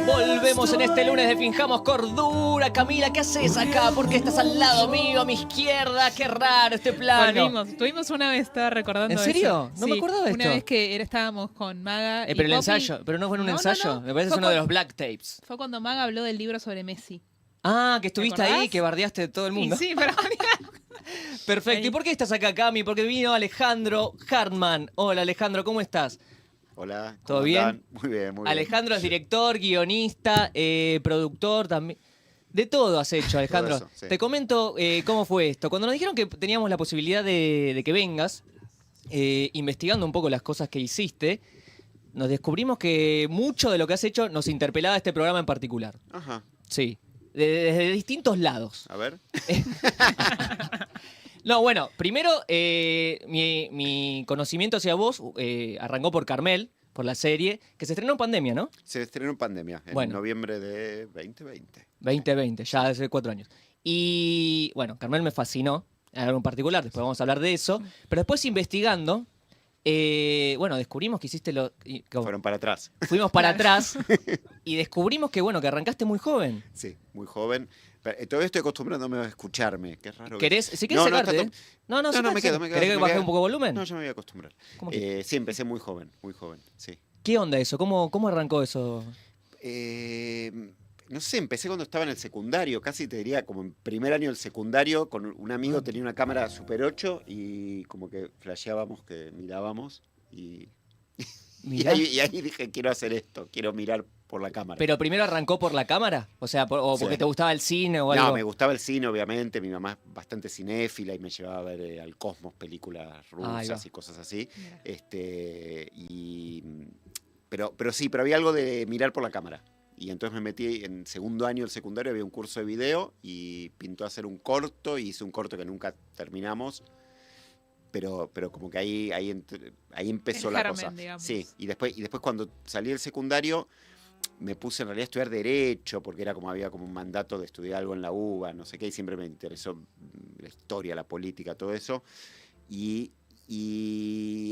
Volvemos en este lunes de Finjamos Cordura. Camila, ¿qué haces acá? ¿Por qué estás al lado mío, a mi izquierda? Qué raro este plano. Tuvimos una vez, estaba recordando ¿En serio? eso. No me acordaba de esto. Una vez que estábamos con Maga y Pero el Poppy. ensayo, pero no fue en un ensayo. No. Me parece que es Fue uno de cuando- los black tapes. Fue cuando Maga habló del libro sobre Messi. Ah, que estuviste ahí, acordás? que bardeaste de todo el mundo. Y sí, pero Perfecto. Ahí. ¿Y por qué estás acá, Cami? Porque vino Alejandro Hartman. Hola, Alejandro, ¿cómo estás? Hola, ¿Todo ¿cómo bien? andan? Muy bien, muy bien. Alejandro es director, guionista, productor también. De todo has hecho, Alejandro. Todo eso, sí. Te comento cómo fue esto. Cuando nos dijeron que teníamos la posibilidad de que vengas, investigando un poco las cosas que hiciste, nos descubrimos que mucho de lo que has hecho nos interpelaba este programa en particular. Ajá, Sí, desde distintos lados. a ver. No, bueno, primero, mi conocimiento hacia vos arrancó por Carmel, por la serie, que se estrenó en pandemia, ¿no? Se estrenó en pandemia, en Bueno. noviembre de 2020. 2020, ya hace 4 años. Y bueno, Carmel me fascinó, en algo en particular, después vamos a hablar de eso. Pero después investigando, bueno, descubrimos que hiciste Fueron para atrás. fuimos para atrás y descubrimos que, bueno, que arrancaste muy joven. Sí, muy joven. Pero, todavía estoy acostumbrándome a escucharme. Qué raro. Si querés No, sacarte, está ¿eh? No, No, sacate, me quedo, me quedo. ¿Querés que me baje quedo. un poco el volumen? No, yo me voy a acostumbrar. ¿Cómo que? Sí, empecé muy joven, sí. ¿Qué onda eso? ¿Cómo arrancó eso? No sé, empecé cuando estaba en el secundario, casi te diría como en primer año del secundario, con un amigo tenía una cámara Super 8 y como que flasheábamos, que mirábamos y Mirá. y ahí dije, quiero hacer esto, quiero mirar por la cámara. ¿Pero primero arrancó por la cámara? O sea, o porque Sí. te gustaba el cine o algo. No, me gustaba el cine, obviamente. Mi mamá es bastante cinéfila y me llevaba a ver al Cosmos películas Ahí va. rusas y cosas así. Mira. Pero sí, pero había algo de mirar por la cámara. Y entonces me metí en segundo año del secundario, había un curso de video y pintó hacer un corto, y hice un corto que nunca terminamos. Pero como que ahí empezó El la germen, cosa. digamos. Sí, y después cuando salí del secundario me puse en realidad a estudiar Derecho, porque había como un mandato de estudiar algo en la UBA, no sé qué, y siempre me interesó la historia, la política, todo eso. Y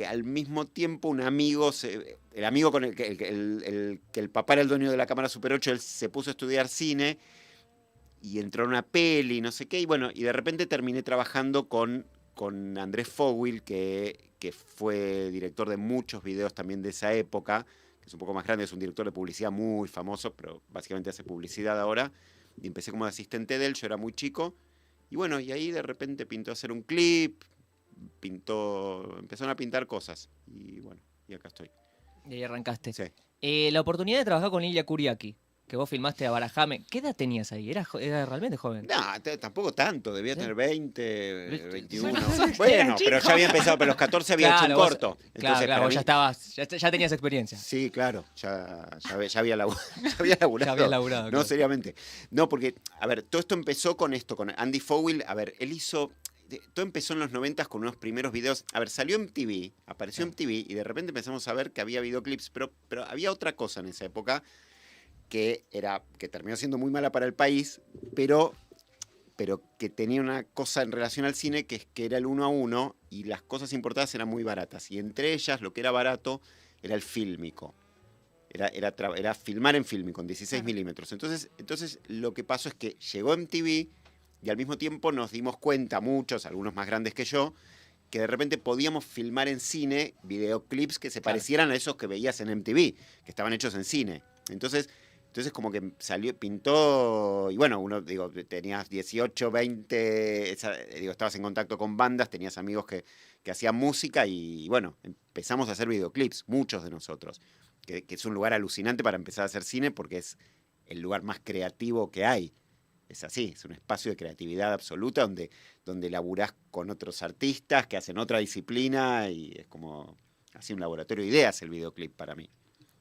al mismo tiempo un amigo, el amigo con el que el papá era el dueño de la cámara Super 8, él se puso a estudiar cine y entró en una peli, no sé qué, y bueno, y de repente terminé trabajando con Andrés Fogwill, que fue director de muchos videos también de esa época, que es un poco más grande, es un director de publicidad muy famoso, pero básicamente hace publicidad ahora, y empecé como asistente de él, yo era muy chico, y bueno, y ahí de repente pintó hacer un clip, empezaron a pintar cosas, y bueno, y acá estoy. Y ahí arrancaste. Sí. La oportunidad de trabajar con Ilia Kuriaki, que vos filmaste a Barajame. ¿Qué edad tenías ahí? Era realmente joven. No, tampoco tanto, debía tener 20, ¿Viste? 21. Bueno, Bueno, era pero chico. ya había empezado, pero a los 14 había hecho un vos- corto. Claro, Entonces, claro, para vos mí- ya tenías experiencia. Sí, claro, ya había laburado. Ya había laburado. Ya habías laburado, No, claro. seriamente. No, porque, a ver, todo esto empezó con Andy Fogwill. A ver, él hizo... Todo empezó en los 90 con unos primeros videos. A ver, salió MTV, apareció MTV y de repente empezamos a ver que había videoclips, pero había otra cosa en esa época que terminó siendo muy mala para el país, pero que tenía una cosa en relación al cine, que es que era el 1 a 1 y las cosas importadas eran muy baratas. Y entre ellas, lo que era barato era el fílmico. Era filmar en fílmico, en 16 Claro. milímetros. Entonces, lo que pasó es que llegó MTV y al mismo tiempo nos dimos cuenta, muchos, algunos más grandes que yo, que de repente podíamos filmar en cine videoclips que se Claro. parecieran a esos que veías en MTV, que estaban hechos en cine. Entonces como que pintó, y bueno, tenías 18, 20, estabas en contacto con bandas, tenías amigos que hacían música y bueno, empezamos a hacer videoclips, muchos de nosotros, que es un lugar alucinante para empezar a hacer cine porque es el lugar más creativo que hay. Es así, es un espacio de creatividad absoluta donde laburás con otros artistas que hacen otra disciplina y es como así un laboratorio de ideas el videoclip para mí.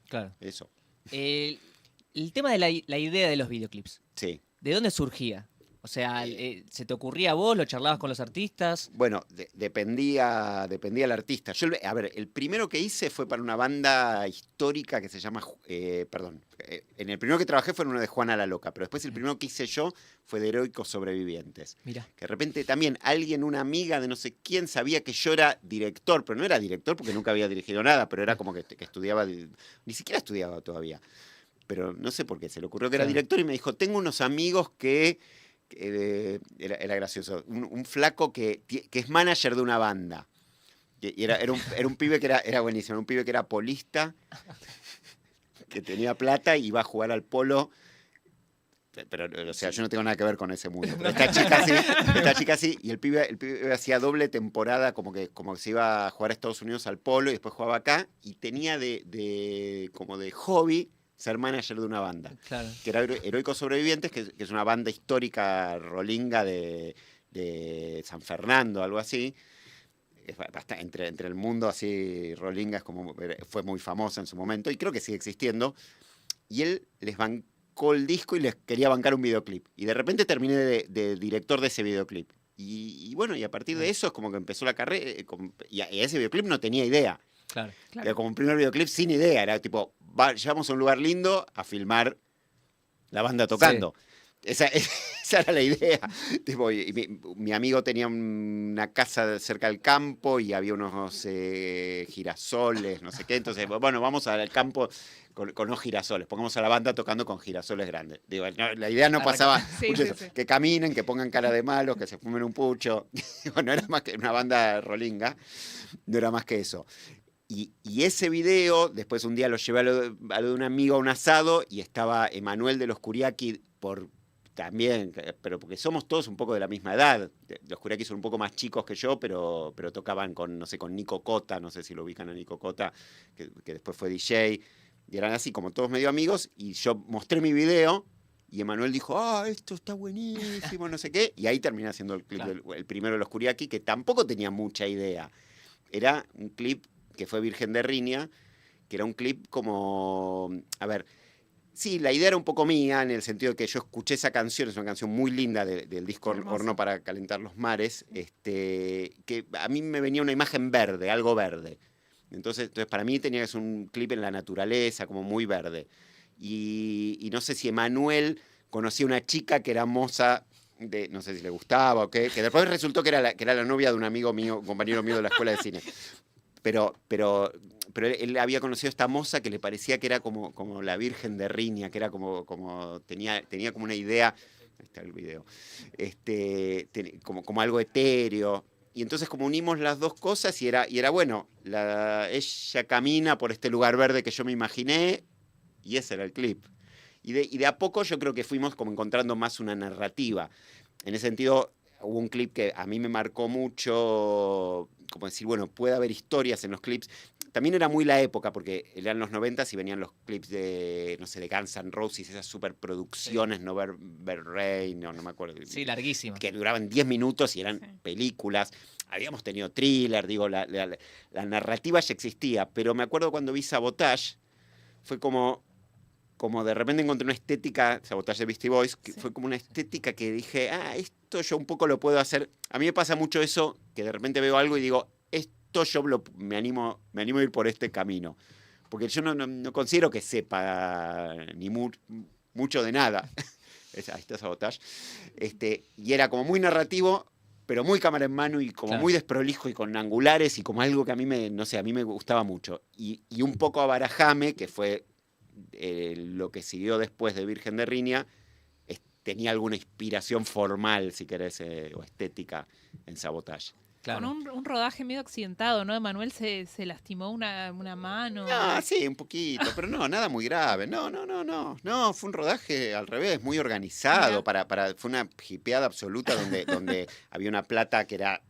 Claro. Eso, El tema de la idea de los videoclips, sí. ¿de dónde surgía? O sea, ¿se te ocurría a vos? ¿Lo charlabas con los artistas? Bueno, dependía del artista. A ver, el primero que hice fue para una banda histórica que se llama... en el primero que trabajé fue en uno de Juana la Loca, pero después el primero que hice yo fue de Heroicos Sobrevivientes. Mira. Que de repente también una amiga de no sé quién, sabía que yo era director, pero no era director porque nunca había dirigido nada, pero era como que estudiaba, ni siquiera estudiaba todavía. pero no sé por qué, se le ocurrió que era Claro. director y me dijo, tengo unos amigos que era gracioso, un flaco que es manager de una banda. Y era un pibe que era buenísimo, era un pibe que era polista, que tenía plata y iba a jugar al polo. Pero, o sea, yo no tengo nada que ver con ese mundo. Pero esta chica sí, y el pibe hacía doble temporada, como que se iba a jugar a Estados Unidos al polo y después jugaba acá, y tenía como de hobby ser manager de una banda, Claro. que era Heroicos Sobrevivientes, que es una banda histórica rolinga de San Fernando, algo así. Entre el mundo así, rolinga fue muy famosa en su momento, y creo que sigue existiendo. Y él les bancó el disco y les quería bancar un videoclip. Y de repente terminé de director de ese videoclip. Y bueno, y a partir de eso es como que empezó la carrera. Y a ese videoclip no tenía idea. Claro. Era como un primer videoclip sin idea. Era tipo, llevamos a un lugar lindo a filmar la banda tocando. Esa era la idea. Tipo, mi amigo tenía una casa cerca del campo y había unos girasoles, no sé qué. Entonces, bueno, vamos al campo con unos girasoles. Pongamos a la banda tocando con girasoles grandes. Digo, no, la idea no pasaba mucho eso. Que caminen, que pongan cara de malos, que se fumen un pucho. No era más que una banda rolinga. No era más que eso. Y ese video, después un día lo llevé a lo de un amigo a un asado y estaba Emanuel de los Curiaki también, pero porque somos todos un poco de la misma edad. Los Curiaki son un poco más chicos que yo, pero tocaban con Nico Cota, no sé si lo ubican a Nico Cota, que después fue DJ, y eran así como todos medio amigos, y yo mostré mi video, y Emanuel dijo, esto está buenísimo, no sé qué, y ahí terminé haciendo el clip, claro. El primero de los Curiaki, que tampoco tenía mucha idea. Era un clip que fue Virgen de Riña, que era un clip como, a ver, sí, la idea era un poco mía, en el sentido de que yo escuché esa canción, es una canción muy linda del disco Horno para calentar los mares, que a mí me venía una imagen verde, algo verde. Entonces para mí tenía que ser un clip en la naturaleza, como muy verde. Y no sé si Emanuel conocía una chica que era moza, no sé si le gustaba o qué, que después resultó que era la novia de un amigo mío, un compañero mío de la escuela de cine. Pero él había conocido a esta moza que le parecía que era como la Virgen de Riña, que era tenía como una idea, ahí está el video, como algo etéreo. Y entonces como unimos las dos cosas y era bueno, ella camina por este lugar verde que yo me imaginé y ese era el clip. Y de a poco yo creo que fuimos como encontrando más una narrativa. En ese sentido hubo un clip que a mí me marcó mucho, como decir, bueno, puede haber historias en los clips. También era muy la época, porque eran los 90 y venían los clips de, no sé, de Guns N' Roses, esas superproducciones, sí. No ver Rain, no me acuerdo. Sí, larguísimas. Que duraban 10 minutos y eran películas. Habíamos tenido Thriller, digo, la narrativa ya existía, pero me acuerdo cuando vi Sabotage, fue como de repente encontré una estética, Sabotage de Beastie Boys, que fue como una estética que dije, esto yo un poco lo puedo hacer. A mí me pasa mucho eso, que de repente veo algo y digo, esto yo me animo a ir por este camino. Porque yo no considero que sepa ni mucho de nada. Ahí está Sabotage. Y era como muy narrativo, pero muy cámara en mano y como muy desprolijo y con angulares y como algo que a mí me gustaba mucho. Y un poco a Barajame, que fue lo que siguió después de Virgen de Riña, tenía alguna inspiración formal, si querés, o estética en Sabotage. Claro. Con un rodaje medio accidentado, ¿no? Emanuel se lastimó una mano. Sí, un poquito, pero no, nada muy grave. No, fue un rodaje al revés, muy organizado. Fue una hipeada absoluta donde había una plata que era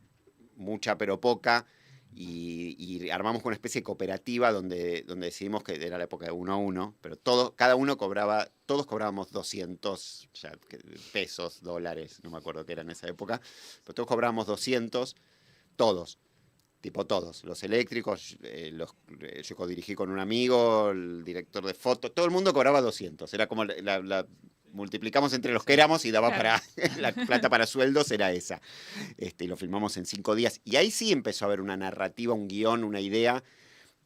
mucha pero poca. Y armamos una especie de cooperativa donde decidimos que era la época de 1 a 1, pero todos cobrábamos 200 pesos, dólares, no me acuerdo qué era en esa época, pero todos cobrábamos 200, todos, los eléctricos, yo codirigí con un amigo, el director de foto, todo el mundo cobraba 200, era como multiplicamos entre los que éramos y daba para la plata para sueldos, era esa. Y lo filmamos en 5 días. Y ahí sí empezó a haber una narrativa, un guión, una idea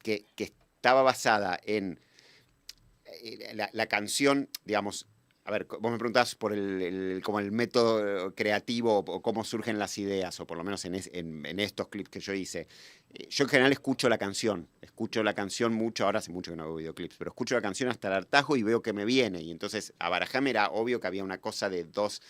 que estaba basada en la canción, digamos. A ver, vos me preguntás por como el método creativo o cómo surgen las ideas, o por lo menos en estos clips que yo hice. Yo en general escucho la canción mucho, ahora hace mucho que no hago videoclips, pero escucho la canción hasta el hartazgo y veo que me viene. Y entonces a Barajame era obvio que había una cosa de dos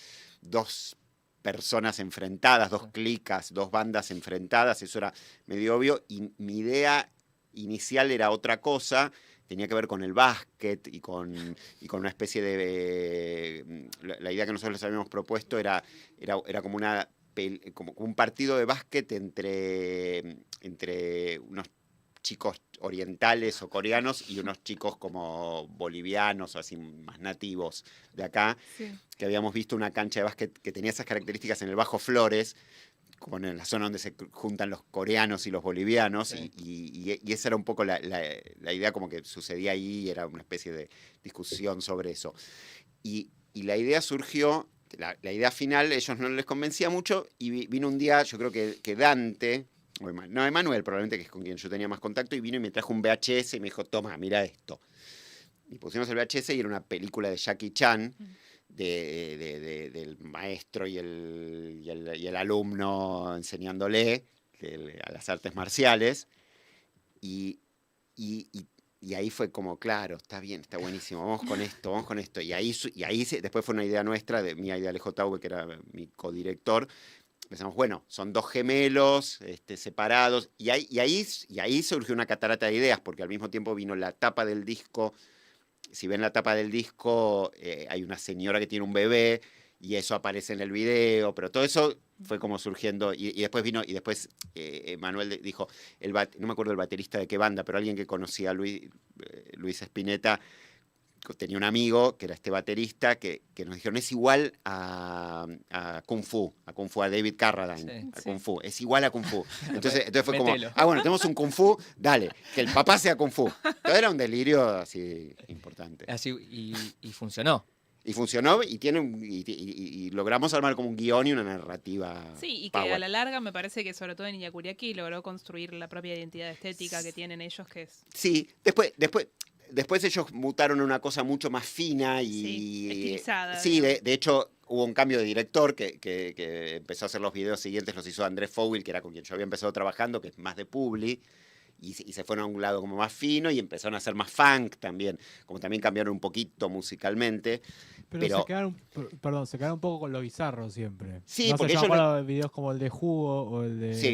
personas enfrentadas, dos clicas, dos bandas enfrentadas, eso era medio obvio. Y mi idea inicial era otra cosa, tenía que ver con el básquet y con una especie de... La idea que nosotros les habíamos propuesto era como como un partido de básquet entre unos chicos orientales o coreanos y unos chicos como bolivianos o así más nativos de acá, Sí. que habíamos visto una cancha de básquet que tenía esas características en el Bajo Flores, como en la zona donde se juntan los coreanos y los bolivianos, Sí. y esa era un poco la idea, como que sucedía ahí, era una especie de discusión sobre eso. Y la idea surgió, la idea final, ellos no les convencía mucho, y vino un día, yo creo que Dante, no, Emanuel probablemente, que es con quien yo tenía más contacto, y vino y me trajo un VHS y me dijo, toma, mira esto. Y pusimos el VHS y era una película de Jackie Chan, del maestro y el alumno enseñándole a las artes marciales. Y ahí fue como, claro, está bien, está buenísimo, vamos con esto. Y ahí después fue una idea nuestra, de mi idea de J.V., que era mi codirector. Pensamos, bueno, son dos gemelos separados, y ahí surgió una catarata de ideas, porque al mismo tiempo vino la tapa del disco. Si ven la tapa del disco, hay una señora que tiene un bebé, y eso aparece en el video, pero todo eso fue como surgiendo, y después vino, y después Manuel dijo, no me acuerdo el baterista de qué banda, pero alguien que conocía a Luis Spinetta, tenía un amigo que era este baterista que nos dijeron, es igual a Kung Fu, a David Carradine, Sí. a Kung Fu, es igual a Kung Fu. Entonces fue Mételo. como, bueno, tenemos un Kung Fu, dale, que el papá sea Kung Fu. Todo era un delirio así importante. Así, y funcionó. Y funcionó, y logramos armar como un guión y una narrativa. Sí, y que power. a la larga me parece que sobre todo en Iñakuriaki logró construir la propia identidad estética que tienen ellos, que es Sí, después ellos mutaron a una cosa mucho más fina y... Sí, estilizada, Sí, digamos. de hecho hubo un cambio de director que empezó a hacer los videos siguientes, los hizo Andrés Fowil, que era con quien yo había empezado trabajando, que es más de Publi, y se fueron a un lado como más fino y empezaron a hacer más funk también, como también cambiaron un poquito musicalmente. Pero se quedaron un poco con lo bizarro siempre. Sí, no porque sé, yo ellos me acuerdo de videos como el de Jugo o el de Sí.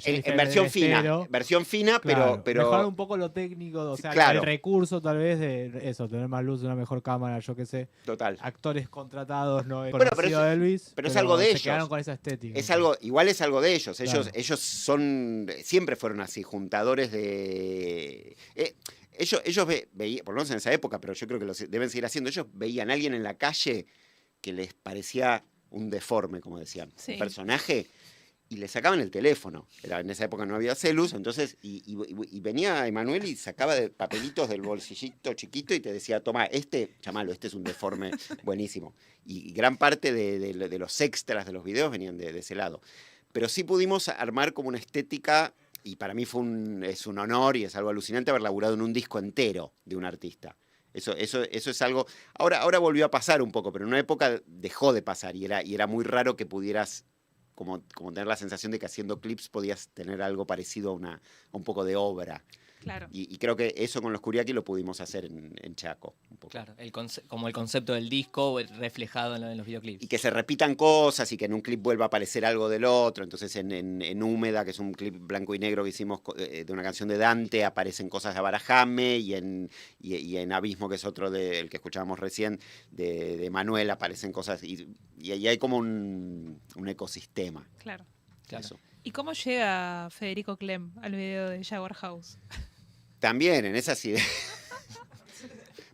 Jennifer en versión del fina, Estero. versión fina, Claro, pero mejorar un poco lo técnico, o Sí, sea, claro. el recurso tal vez de eso, tener más luz, una mejor cámara, yo qué sé, total. actores contratados, no he Bueno, pero conocido a Elvis, pero es algo de se ellos. quedaron con esa estética. Igual es algo de ellos. Claro. Ellos siempre fueron así, juntadores de... ellos veían, por lo menos en esa época, pero yo creo que lo deben seguir haciendo, ellos veían a alguien en la calle que les parecía un deforme, como decían, Sí. un personaje, y le sacaban el teléfono. En esa época no había celus, entonces, y venía Emanuel y sacaba de papelitos del bolsillito chiquito y te decía, toma, chamalo, este es un deforme buenísimo. Y gran parte de los extras de los videos venían de ese lado. Pero sí pudimos armar como una estética, y para mí es un honor y es algo alucinante haber laburado en un disco entero de un artista. Eso es algo... Ahora volvió a pasar un poco, pero en una época dejó de pasar y era muy raro que pudieras como tener la sensación de que haciendo clips podías tener algo parecido a un poco de obra. Claro. Y creo que eso con los Kuriaki lo pudimos hacer en Chaco. Un poco. Claro, como el concepto del disco reflejado en los videoclips. Y que se repitan cosas y que en un clip vuelva a aparecer algo del otro. Entonces en Húmeda, que es un clip blanco y negro que hicimos de una canción de Dante, aparecen cosas de Barajame, y en Abismo, que es otro del que escuchábamos recién, de Manuel, aparecen cosas. Y ahí hay como un ecosistema. Claro. Claro. Eso. ¿Y cómo llega Federico Clem al video de Jaguar House? También en esas ideas.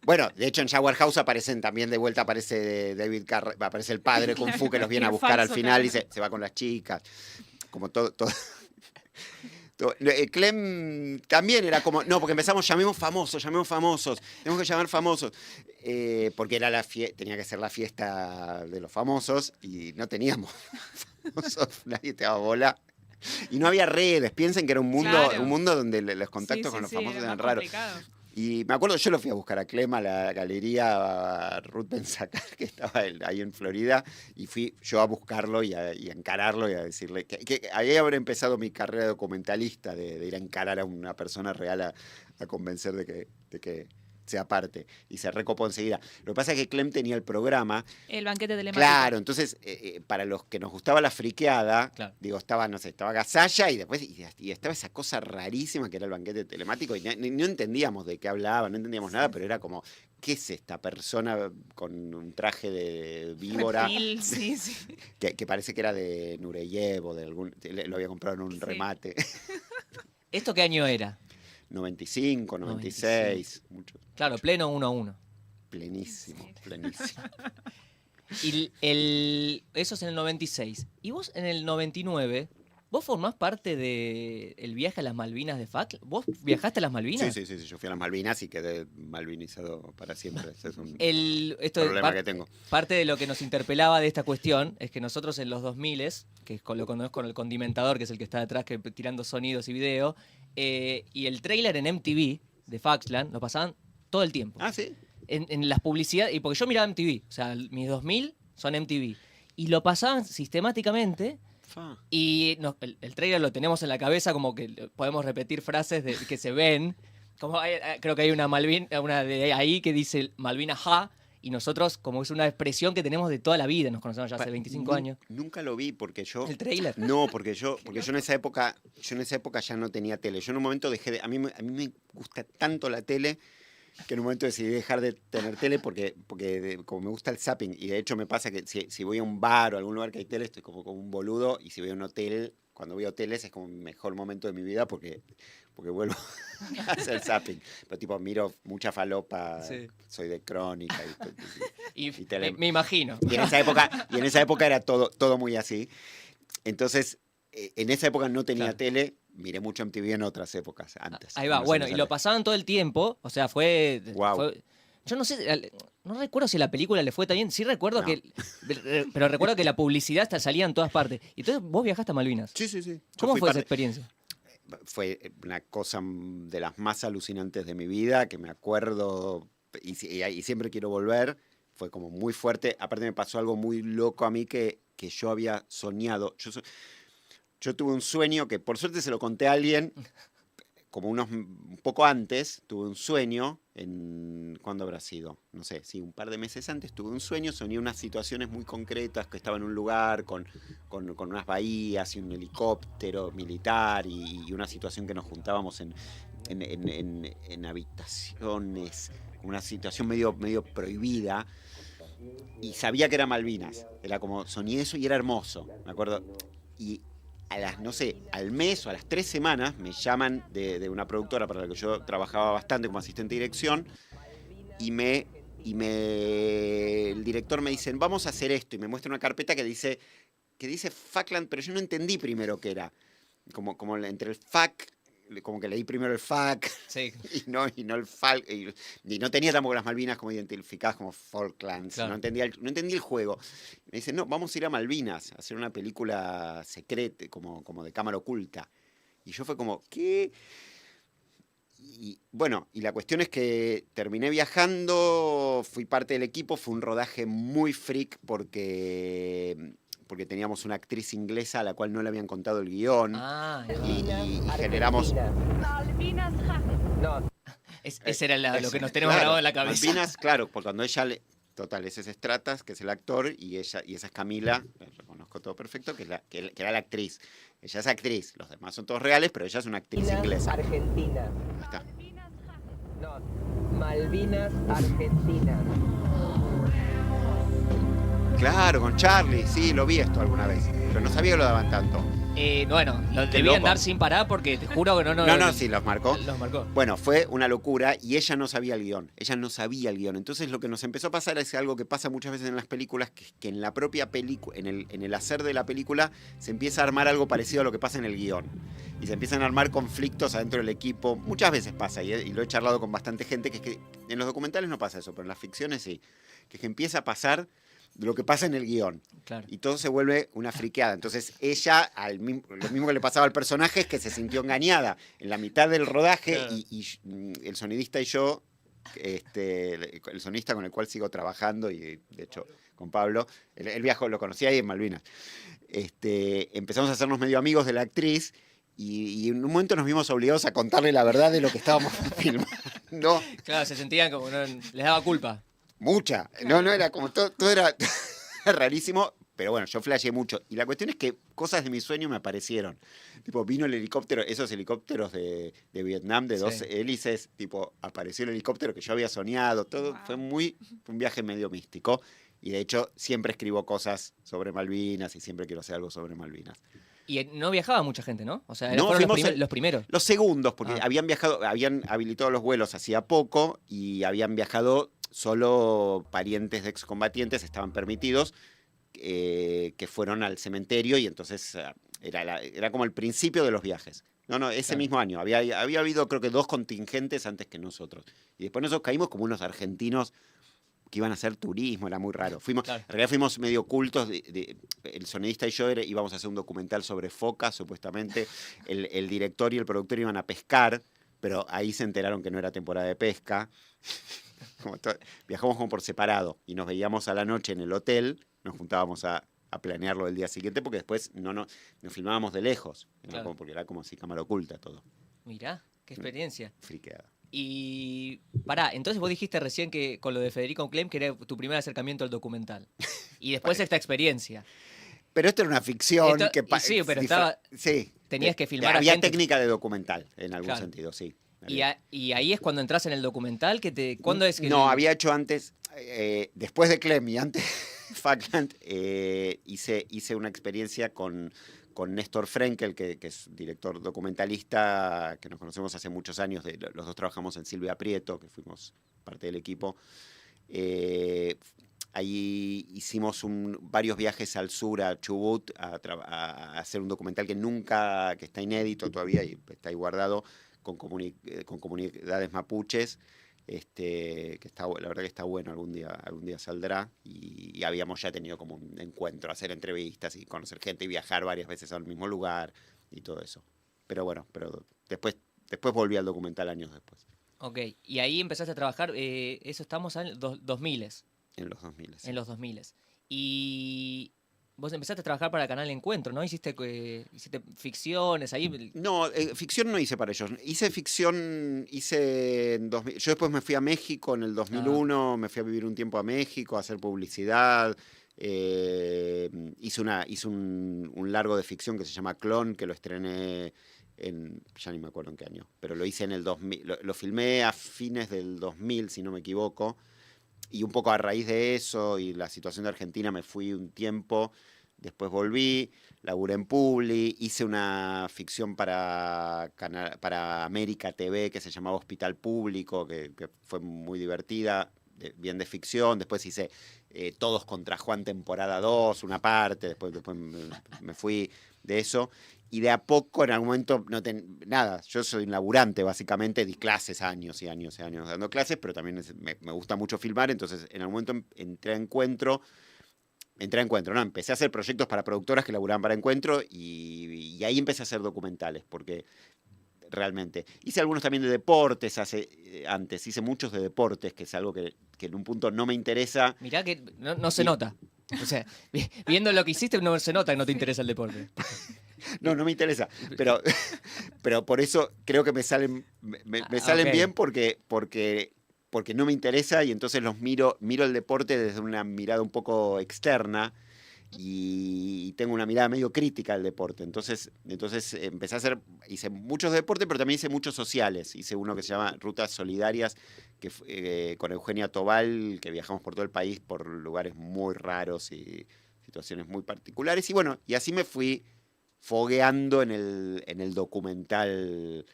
Bueno, de hecho en Jaguar House aparece David Carr, aparece el padre Kung Fu que los viene a El buscar al falso final y Carr. se va con las chicas. Como todo. Clem también era como, no, porque empezamos, llamemos famosos, tenemos que llamar famosos, porque tenía que ser la fiesta de los famosos y no teníamos famosos, nadie te daba bola. Y no había redes, piensen que era un mundo, Claro. un mundo donde los contactos Sí, con los sí, famosos era eran más raros. complicado. Y me acuerdo, yo lo fui a buscar a Clem a la galería Ruth Bensacar, que estaba ahí en Florida, y fui yo a buscarlo y a encararlo y a decirle que ahí habré empezado mi carrera de documentalista, de ir a encarar a una persona real a convencer de que sea parte. Y se recopó enseguida. Lo que pasa es que Clem tenía el programa. El banquete telemático. Claro, entonces, para los que nos gustaba la friqueada, Claro. digo, estaba, no sé, estaba Gasalla y después y estaba esa cosa rarísima que era el banquete telemático y no entendíamos de qué hablaba, no entendíamos nada, pero era como, ¿qué es esta persona con un traje de víbora? Reptil, sí. Que parece que era de Nureyev o de algún, lo había comprado en un Sí. remate. ¿Esto qué año era? 95, 96, mucho. Claro, pleno 1-1. Plenísimo, Sí. plenísimo. Y eso es en el 96. Y vos en el 99, ¿vos formás parte del viaje a las Malvinas de FAC? ¿Vos viajaste a las Malvinas? Sí, yo fui a las Malvinas y quedé malvinizado para siempre. Ese es un Esto es problema que tengo. parte de lo que nos interpelaba de esta cuestión es que nosotros en los 2000, que lo conozco con el condimentador, que es el que está detrás tirando sonidos y video, y el tráiler en MTV de Faxland lo pasaban todo el tiempo. Ah, sí. En las publicidades, y porque yo miraba MTV, o sea, mis 2000 son MTV, y lo pasaban sistemáticamente. Fa. Y el trailer lo tenemos en la cabeza, como que podemos repetir frases que se ven. Como creo que hay una de ahí que dice Malvina ja, y nosotros, como es una expresión que tenemos de toda la vida, nos conocemos ya hace 25 años. Nunca lo vi porque yo. El trailer. No, porque yo en esa época ya no tenía tele. Yo en un momento dejé de. A mí me gusta tanto la tele que en un momento decidí dejar de tener tele porque como me gusta el zapping, y de hecho me pasa que si voy a un bar o a algún lugar que hay tele, estoy como un boludo, y si voy a un hotel, cuando voy a hoteles es como el mejor momento de mi vida porque vuelvo a hacer zapping. Pero tipo, miro mucha falopa, Sí. soy de Crónica Y tele- me imagino. y en esa época era todo muy así. Entonces, en esa época no tenía Claro. tele, miré mucho MTV en otras épocas, antes. Ahí va, unos bueno, años y lo antes. pasaban todo el tiempo, o sea, fue... Guau. Yo no sé, no recuerdo si la película le fue tan bien, sí recuerdo No. pero recuerdo que la publicidad hasta salía en todas partes. Y entonces vos viajaste a Malvinas. Sí. Yo ¿Cómo fui fue esa parte- experiencia? Fue una cosa de las más alucinantes de mi vida, que me acuerdo y siempre quiero volver. Fue como muy fuerte. Aparte me pasó algo muy loco a mí que yo había soñado. Yo tuve un sueño que por suerte se lo conté a alguien, como un poco antes, tuve un sueño, ¿cuándo habrá sido? No sé, sí, un par de meses antes tuve un sueño, soñé unas situaciones muy concretas, que estaba en un lugar con unas bahías y un helicóptero militar y una situación que nos juntábamos en habitaciones, una situación medio prohibida, y sabía que era Malvinas, era como, soñé eso y era hermoso, me acuerdo, y no sé, al mes o a las 3 semanas me llaman de una productora para la que yo trabajaba bastante como asistente de dirección y el director me dice, vamos a hacer esto, y me muestra una carpeta que dice Facland, pero yo no entendí primero qué era, como entre el FAC, como que leí primero el FAC Sí. y no el FAC, y no tenía tampoco las Malvinas como identificadas como Falklands, Claro. no entendí el juego. Me dice, no, vamos a ir a Malvinas a hacer una película secreta, como de cámara oculta. Y yo fue como, ¿qué? Y bueno, y la cuestión es que terminé viajando, fui parte del equipo, fue un rodaje muy freak porque teníamos una actriz inglesa a la cual no le habían contado el guión. Ah, Y generamos... Malvinas, ja. No, ese era lo que nos tenemos Claro, grabado en la cabeza. Malvinas, claro, porque cuando ella total, ese es Stratas, que es el actor, y esa es Camila, la reconozco todo perfecto, que era la actriz. Ella es actriz, los demás son todos reales, pero ella es una actriz inglesa. Argentina. Ahí está. Malvinas, ja. No, Malvinas, Argentina. Claro, con Charlie, sí, lo vi esto alguna vez, pero no sabía que lo daban tanto. Bueno, lo Qué debían loco. dar sin parar porque te juro que No, sí, los marcó. Los marcó. Bueno, fue una locura y ella no sabía el guión. Entonces lo que nos empezó a pasar es algo que pasa muchas veces en las películas, que en la propia película, en el hacer de la película, se empieza a armar algo parecido a lo que pasa en el guión. Y se empiezan a armar conflictos adentro del equipo. Muchas veces pasa, y lo he charlado con bastante gente, que es que en los documentales no pasa eso, pero en las ficciones sí. Que empieza a pasar de lo que pasa en el guión. Claro. Y todo se vuelve una friqueada. Entonces ella, lo mismo que le pasaba al personaje es que se sintió engañada. En la mitad del rodaje Claro. y el sonidista y yo, el sonidista con el cual sigo trabajando y de hecho con Pablo, él viajó, lo conocí ahí en Malvinas. Empezamos a hacernos medio amigos de la actriz y en un momento nos vimos obligados a contarle la verdad de lo que estábamos filmando. Claro, se sentían como, les daba culpa. Mucha. No, era como todo era rarísimo, pero bueno, yo flasheé mucho. Y la cuestión es que cosas de mi sueño me aparecieron. Tipo, vino el helicóptero, esos helicópteros de Vietnam, de 2 hélices, tipo, apareció el helicóptero que yo había soñado, todo. Wow. Fue un viaje medio místico. Y de hecho, siempre escribo cosas sobre Malvinas y siempre quiero hacer algo sobre Malvinas. Y no viajaba mucha gente, ¿no? O sea, No, fueron fuimos los primeros. Los segundos, porque Ah. habían habilitado los vuelos hacía poco y habían viajado solo parientes de excombatientes, estaban permitidos, que fueron al cementerio y entonces era como el principio de los viajes. No, ese Claro. mismo año. Había habido creo que 2 contingentes antes que nosotros. Y después nosotros caímos como unos argentinos que iban a hacer turismo, era muy raro. Claro. En realidad fuimos medio ocultos. El sonidista y yo íbamos a hacer un documental sobre focas, supuestamente. El director y el productor iban a pescar, pero ahí se enteraron que no era temporada de pesca. Viajamos como por separado y nos veíamos a la noche en el hotel, nos juntábamos a planearlo el día siguiente porque después nos filmábamos de lejos, Claro. porque era como si cámara oculta todo, Mirá, qué experiencia. friqueada. Y pará, entonces vos dijiste recién que con lo de Federico Clem que era tu primer acercamiento al documental. Y después esta experiencia. Pero esto era una ficción Esto- que y sí, pero estaba- sí, tenías que filmar a había gente. técnica de documental en algún Claro. sentido, sí. Y ahí es cuando entras en el documental. ¿Cuándo es que No, había hecho antes, después de Clem y antes Falkland, hice una experiencia con Néstor Frenkel, que es director documentalista, que nos conocemos hace muchos años, los dos trabajamos en Silvia Prieto, que fuimos parte del equipo. Ahí hicimos varios viajes al sur, a Chubut, a hacer un documental que está inédito todavía y está ahí guardado, con comunidades mapuches, que la verdad que está bueno, algún día saldrá, y habíamos ya tenido como un encuentro, hacer entrevistas y conocer gente y viajar varias veces al mismo lugar y todo eso. Pero bueno, después volví al documental años después, Ok, y ahí empezaste a trabajar, eso estamos en los 2000, en los 2000. en los 2000. Y vos empezaste a trabajar para Canal Encuentro, ¿no? Hiciste ficciones ahí. No, ficción no hice para ellos. Hice ficción, en 2000. Yo después me fui a México en el 2001, me fui a vivir un tiempo a México, a hacer publicidad. Hice un largo de ficción que se llama Clon, que lo estrené ya ni me acuerdo en qué año, pero lo hice en el 2000. Lo filmé a fines del 2000, si no me equivoco. Y un poco a raíz de eso y la situación de Argentina me fui un tiempo, después volví, laburé en Publi, hice una ficción para América TV que se llamaba Hospital Público, que fue muy divertida, bien de ficción. Después hice Todos contra Juan temporada 2, una parte, después me fui de eso. Y de a poco, en algún momento, nada, yo soy un laburante, básicamente, di clases años y años y años dando clases, pero también me gusta mucho filmar, entonces en algún momento entré a Encuentro, empecé a hacer proyectos para productoras que laburaban para Encuentro y ahí empecé a hacer documentales, porque realmente hice algunos también de deportes antes, hice muchos de deportes, que es algo que en un punto no me interesa. Mirá que no se nota. O sea, viendo lo que hiciste, no se nota que no te interesa el deporte. No me interesa, pero por eso creo que me salen Ok. bien porque no me interesa y entonces miro el deporte desde una mirada un poco externa y tengo una mirada medio crítica al deporte. Entonces hice muchos de deporte, pero también hice muchos sociales. Hice uno que se llama Rutas Solidarias, con Eugenia Tobal, que viajamos por todo el país por lugares muy raros y situaciones muy particulares. Y bueno, y así me fui fogueando en el documental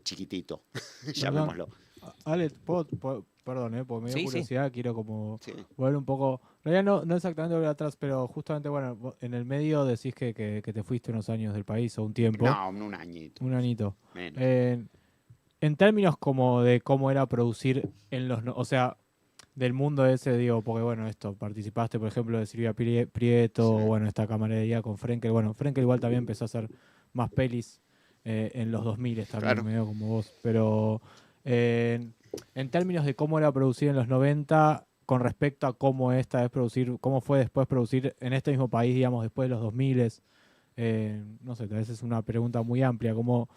chiquitito, llamémoslo. Ale, perdón, porque me dio Sí, sí. curiosidad, quiero como Sí. volver un poco. En realidad no exactamente volver atrás, pero justamente, bueno, en el medio decís que te fuiste unos años del país o un tiempo. No, un añito. Un añito. Menos. En términos como de cómo era producir o sea, del mundo ese, digo, porque bueno, participaste, por ejemplo, de Silvia Prieto, Sí. bueno, esta camaradería con Frenkel. Bueno, Frenkel igual también empezó a hacer más pelis en los 2000 también, Claro. medio como vos. Pero en términos de cómo era producir en los 90, con respecto a cómo esta es producir, cómo fue después producir en este mismo país, digamos, después de los 2000, no sé, tal vez es una pregunta muy amplia, como,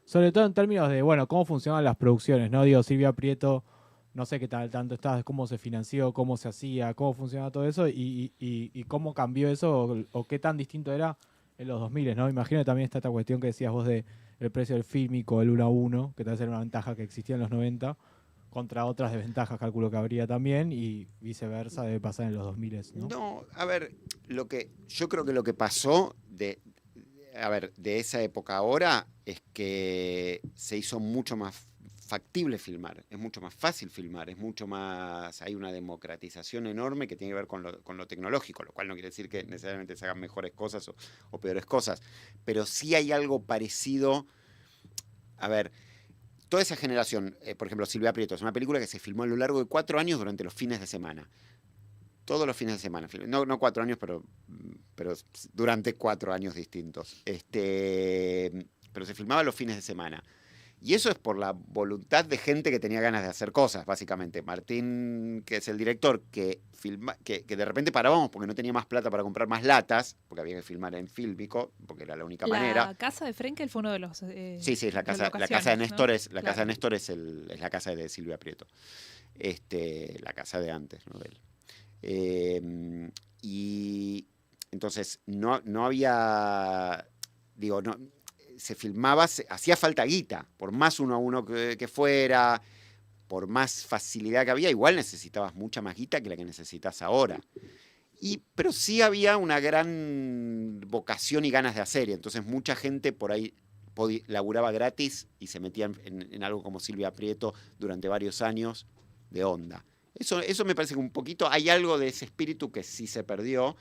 sobre todo en términos de, bueno, cómo funcionan las producciones, ¿no? Digo, Silvia Prieto, no sé qué tal tanto estás, cómo se financió, cómo se hacía, cómo funcionaba todo eso y cómo cambió eso o qué tan distinto era en los 2000, ¿no? Imagino que también está esta cuestión que decías vos de el precio del fílmico, el 1 a 1, que tal vez era una ventaja que existía en los 90, contra otras desventajas, calculo que habría también, y viceversa debe pasar en los 2000, ¿no? No, a ver, yo creo que lo que pasó de esa época ahora es que se hizo mucho más factible filmar, es mucho más fácil filmar, hay una democratización enorme que tiene que ver con lo tecnológico, lo cual no quiere decir que necesariamente se hagan mejores cosas o peores cosas, pero sí hay algo parecido. A ver, toda esa generación, por ejemplo, Silvia Prieto, es una película que se filmó a lo largo de 4 años durante los fines de semana. Todos los fines de semana. No 4 años, pero durante 4 años distintos. Pero se filmaba los fines de semana. Y eso es por la voluntad de gente que tenía ganas de hacer cosas, básicamente. Martín, que es el director, que de repente parábamos porque no tenía más plata para comprar más latas, porque había que filmar en fílmico, porque era la única manera. La casa de Frenkel fue uno de los... Sí, es la casa de Néstor, ¿no? Casa de Néstor es la casa de Silvia Prieto. La casa de antes, ¿no? De él. Y entonces no había, digo, no, se filmaba, hacía falta guita, por más 1 a 1 que fuera, por más facilidad que había, igual necesitabas mucha más guita que la que necesitas ahora. Pero sí había una gran vocación y ganas de hacer, y entonces mucha gente por ahí laburaba gratis y se metían en algo como Silvia Prieto durante varios años de onda. Eso me parece que un poquito hay algo de ese espíritu que sí se perdió,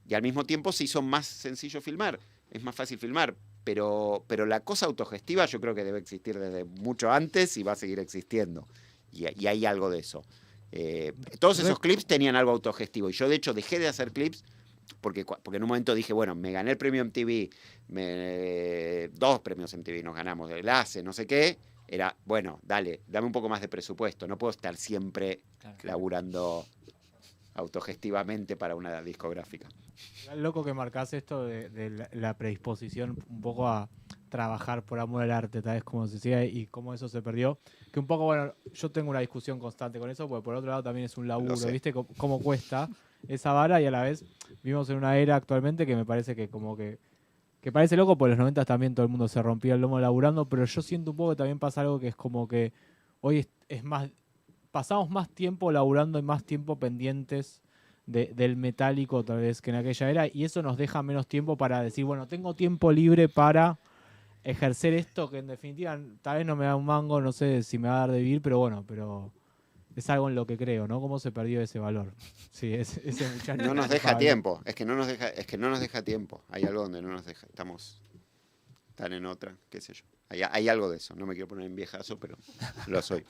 y al mismo tiempo se hizo más sencillo filmar, es más fácil filmar, pero la cosa autogestiva yo creo que debe existir desde mucho antes y va a seguir existiendo, y hay algo de eso. Todos esos clips tenían algo autogestivo, y yo de hecho dejé de hacer clips porque en un momento dije, bueno, me gané el premio MTV, 2 premios MTV nos ganamos, el ACE, no sé qué. Era, bueno, dame un poco más de presupuesto. No puedo estar siempre laburando autogestivamente para una discográfica. Es loco que marcás esto de la predisposición un poco a trabajar por amor al arte, tal vez como se decía, y cómo eso se perdió. Que un poco, bueno, yo tengo una discusión constante con eso, porque por otro lado también es un laburo, ¿viste? Cómo cuesta esa vara, y a la vez vivimos en una era actualmente que me parece que como que parece loco, porque en los 90 también todo el mundo se rompía el lomo laburando, pero yo siento un poco que también pasa algo que es como que hoy es más, pasamos más tiempo laburando y más tiempo pendientes del metálico tal vez que en aquella era, y eso nos deja menos tiempo para decir, bueno, tengo tiempo libre para ejercer esto que en definitiva tal vez no me da un mango, no sé si me va a dar de vivir, pero bueno, pero es algo en lo que creo, ¿no? ¿Cómo se perdió ese valor? Sí, ese muchacho. No nos deja tiempo, es que no nos deja tiempo. Hay algo donde no nos deja, estamos tan en otra, qué sé yo. Hay algo de eso, no me quiero poner en viejazo, pero lo soy.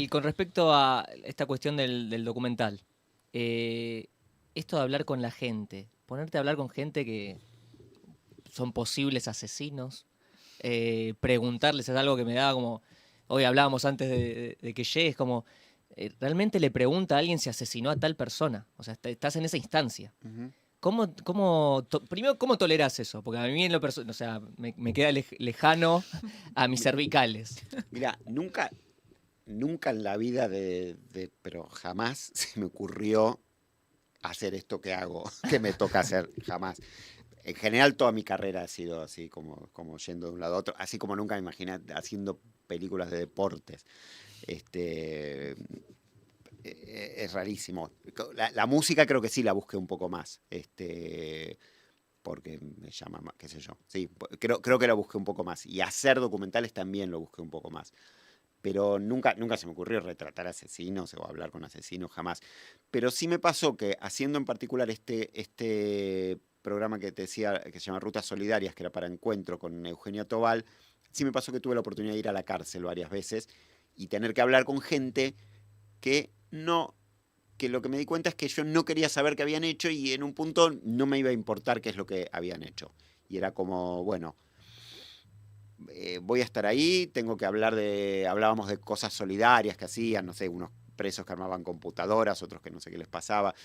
Con respecto a esta cuestión del documental, esto de hablar con la gente, ponerte a hablar con gente que son posibles asesinos, preguntarles, es algo que me da como, hoy hablábamos antes de que llegues, como realmente le pregunta a alguien si asesinó a tal persona, o sea, estás en esa instancia. Uh-huh. Primero, ¿cómo tolerás eso? Porque a mí en lo personal, o sea, me queda lejano a mis cervicales. Mira, nunca en la vida pero jamás se me ocurrió hacer esto que hago, que me toca hacer, jamás. En general toda mi carrera ha sido así, como yendo de un lado a otro, así como nunca me imaginé haciendo películas de deportes. Es rarísimo. La música creo que sí la busqué un poco más, porque me llama más, qué sé yo. Sí, creo que la busqué un poco más. Y hacer documentales también lo busqué un poco más. Pero nunca se me ocurrió retratar asesinos o hablar con asesinos, jamás. Pero sí me pasó que haciendo en particular este programa que te decía, que se llama Rutas Solidarias, que era para Encuentro con Eugenia Tobal, sí me pasó que tuve la oportunidad de ir a la cárcel varias veces y tener que hablar con gente que lo que me di cuenta es que yo no quería saber qué habían hecho y en un punto no me iba a importar qué es lo que habían hecho. Y era como, bueno, voy a estar ahí, tengo que hablábamos de cosas solidarias que hacían, no sé, unos presos que armaban computadoras, otros que no sé qué les pasaba,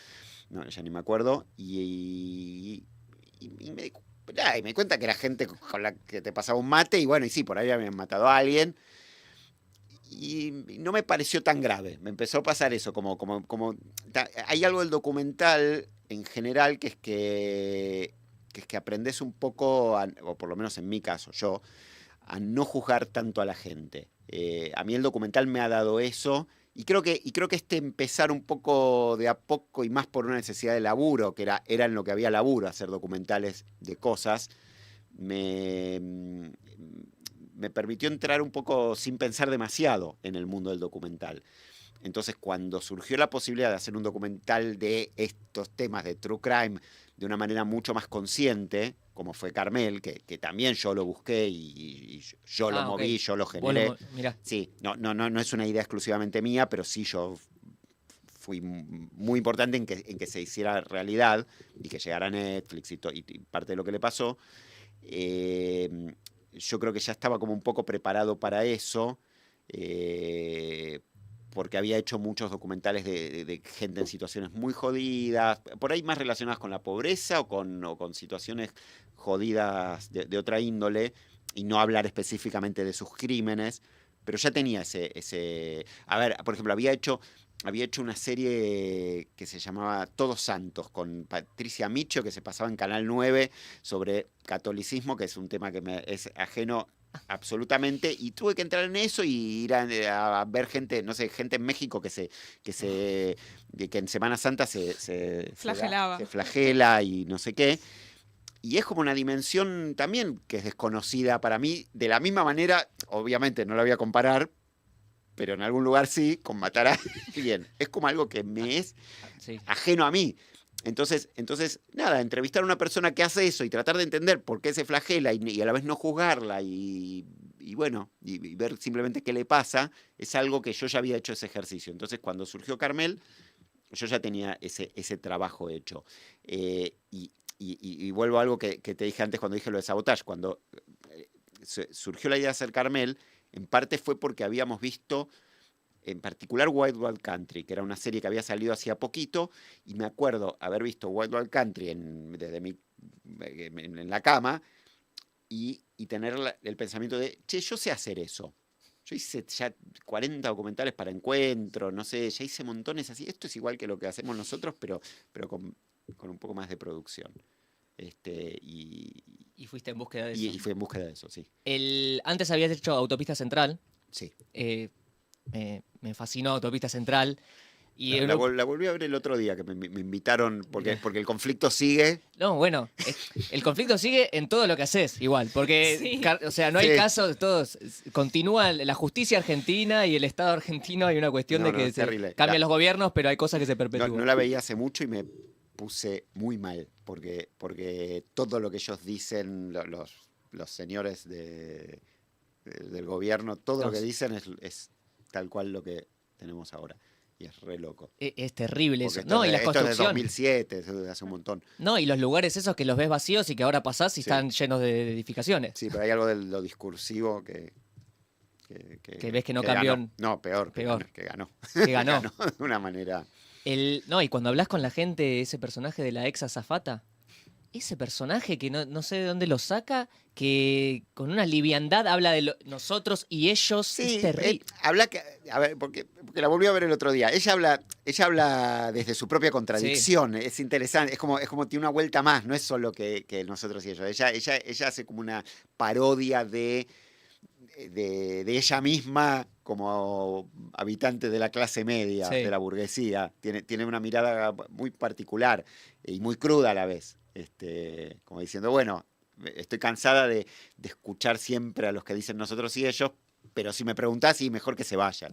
no, ya ni me acuerdo, y me di cuenta que era gente con la que te pasaba un mate, y bueno, y sí, por ahí habían matado a alguien, y no me pareció tan grave, me empezó a pasar eso, hay algo del documental en general que es que aprendes un poco, o por lo menos en mi caso, yo, a no juzgar tanto a la gente. A mí el documental me ha dado eso, y creo que empezar un poco de a poco y más por una necesidad de laburo, que era en lo que había laburo, hacer documentales de cosas, me permitió entrar un poco sin pensar demasiado en el mundo del documental. Entonces, cuando surgió la posibilidad de hacer un documental de estos temas de true crime de una manera mucho más consciente, como fue Carmel, que también yo lo busqué y yo lo moví, yo lo generé. Mirá. Sí, no es una idea exclusivamente mía, pero sí yo fui muy importante en que se hiciera realidad y que llegara a Netflix y parte de lo que le pasó. Yo creo que ya estaba como un poco preparado para eso, porque había hecho muchos documentales de gente en situaciones muy jodidas, por ahí más relacionadas con la pobreza o con situaciones jodidas de otra índole, y no hablar específicamente de sus crímenes, pero ya tenía ese... A ver, por ejemplo, había hecho una serie que se llamaba Todos Santos, con Patricia Micho, que se pasaba en Canal 9, sobre catolicismo, que es un tema que me es ajeno absolutamente, y tuve que entrar en eso y ir a ver gente, no sé, gente en México que en Semana Santa se Flagelaba. se flagela y no sé qué. Y es como una dimensión también que es desconocida para mí, de la misma manera, obviamente no la voy a comparar, pero en algún lugar sí, con matar a alguien. Es como algo que me es ajeno a mí. Entonces, nada, entrevistar a una persona que hace eso y tratar de entender por qué se flagela y a la vez no juzgarla y bueno, y ver simplemente qué le pasa, es algo que yo ya había hecho ese ejercicio. Entonces, cuando surgió Carmel, yo ya tenía ese trabajo hecho. Y vuelvo a algo que te dije antes cuando dije lo de Sabotage. Cuando surgió la idea de hacer Carmel, en parte fue porque habíamos visto, en particular, Wild Wild Country, que era una serie que había salido hacía poquito, y me acuerdo haber visto Wild Wild Country en la cama y tener el pensamiento de, che, yo sé hacer eso. Yo hice ya 40 documentales para Encuentro, no sé, ya hice montones así. Esto es igual que lo que hacemos nosotros, pero con un poco más de producción. Y fuiste en búsqueda de eso. Y fui en búsqueda de eso, sí. Antes habías hecho Autopista Central. Sí. Me fascinó Autopista Central. Y La volví a ver el otro día, que me invitaron, porque el conflicto sigue. No, bueno, el conflicto sigue en todo lo que haces, igual, porque, Sí. o sea, no hay casos, todos, continúa la justicia argentina y el Estado argentino, hay una cuestión de que es terrible. cambian los gobiernos, pero hay cosas que se perpetúan. No la veía hace mucho y me puse muy mal, porque todo lo que ellos dicen, los señores del gobierno, todo lo que dicen es tal cual lo que tenemos ahora. Y es re loco. Es terrible Porque eso. No, y las esto es de construcciones. 2007, eso es de hace un montón. No, y los lugares esos que los ves vacíos y que ahora pasás y Sí. están llenos de edificaciones. Sí, pero hay algo de lo discursivo que ves que no cambió. Ganó. No, peor. Que ganó. Que ganó. De una manera... No, y cuando hablas con la gente, ese personaje de la ex azafata, ese personaje que no sé de dónde lo saca, que con una liviandad habla de nosotros y ellos, Sí, es terrible. a ver, porque la volví a ver el otro día. Ella habla desde su propia contradicción. Es interesante, es como tiene una vuelta más, no es solo que nosotros y ellos. Ella hace como una parodia de ella misma como habitante de la clase media, Sí. de la burguesía. Tiene una mirada muy particular y muy cruda a la vez. Como diciendo, bueno, estoy cansada de escuchar siempre a los que dicen nosotros y ellos, pero si me preguntás, sí, mejor que se vayan.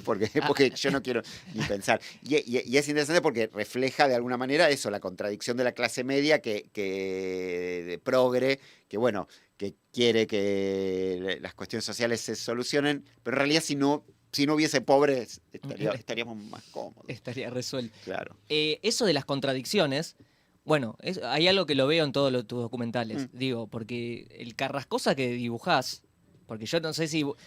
Porque yo no quiero ni pensar. Y es interesante porque refleja de alguna manera eso, la contradicción de la clase media de progre, que bueno, que quiere que las cuestiones sociales se solucionen, pero en realidad si no si no hubiese pobres, estaríamos más cómodos. Estaría resuelto. Claro. Eso de las contradicciones, bueno, hay algo que lo veo en todos tus documentales, digo, porque el Carrascosa que dibujás, porque yo no sé si vos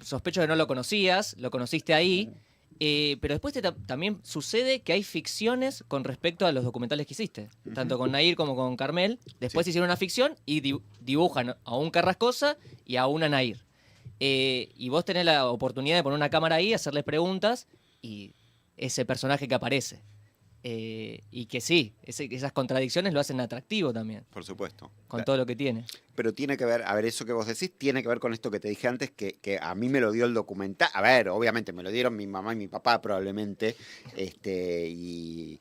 sospecho que no lo conocías, lo conociste ahí, pero después también sucede que hay ficciones con respecto a los documentales que hiciste, tanto con Nair como con Carmel. Después hicieron una ficción y dibujan a un Carrascosa y a una Nair. Y vos tenés la oportunidad de poner una cámara ahí, hacerles preguntas y ese personaje que aparece. Y que sí, esas contradicciones lo hacen atractivo también, Por supuesto. con todo lo que tiene. Pero tiene que ver, a ver, eso que vos decís, tiene que ver con esto que te dije antes, que a mí me lo dio el documental. A ver, obviamente me lo dieron mi mamá y mi papá probablemente, y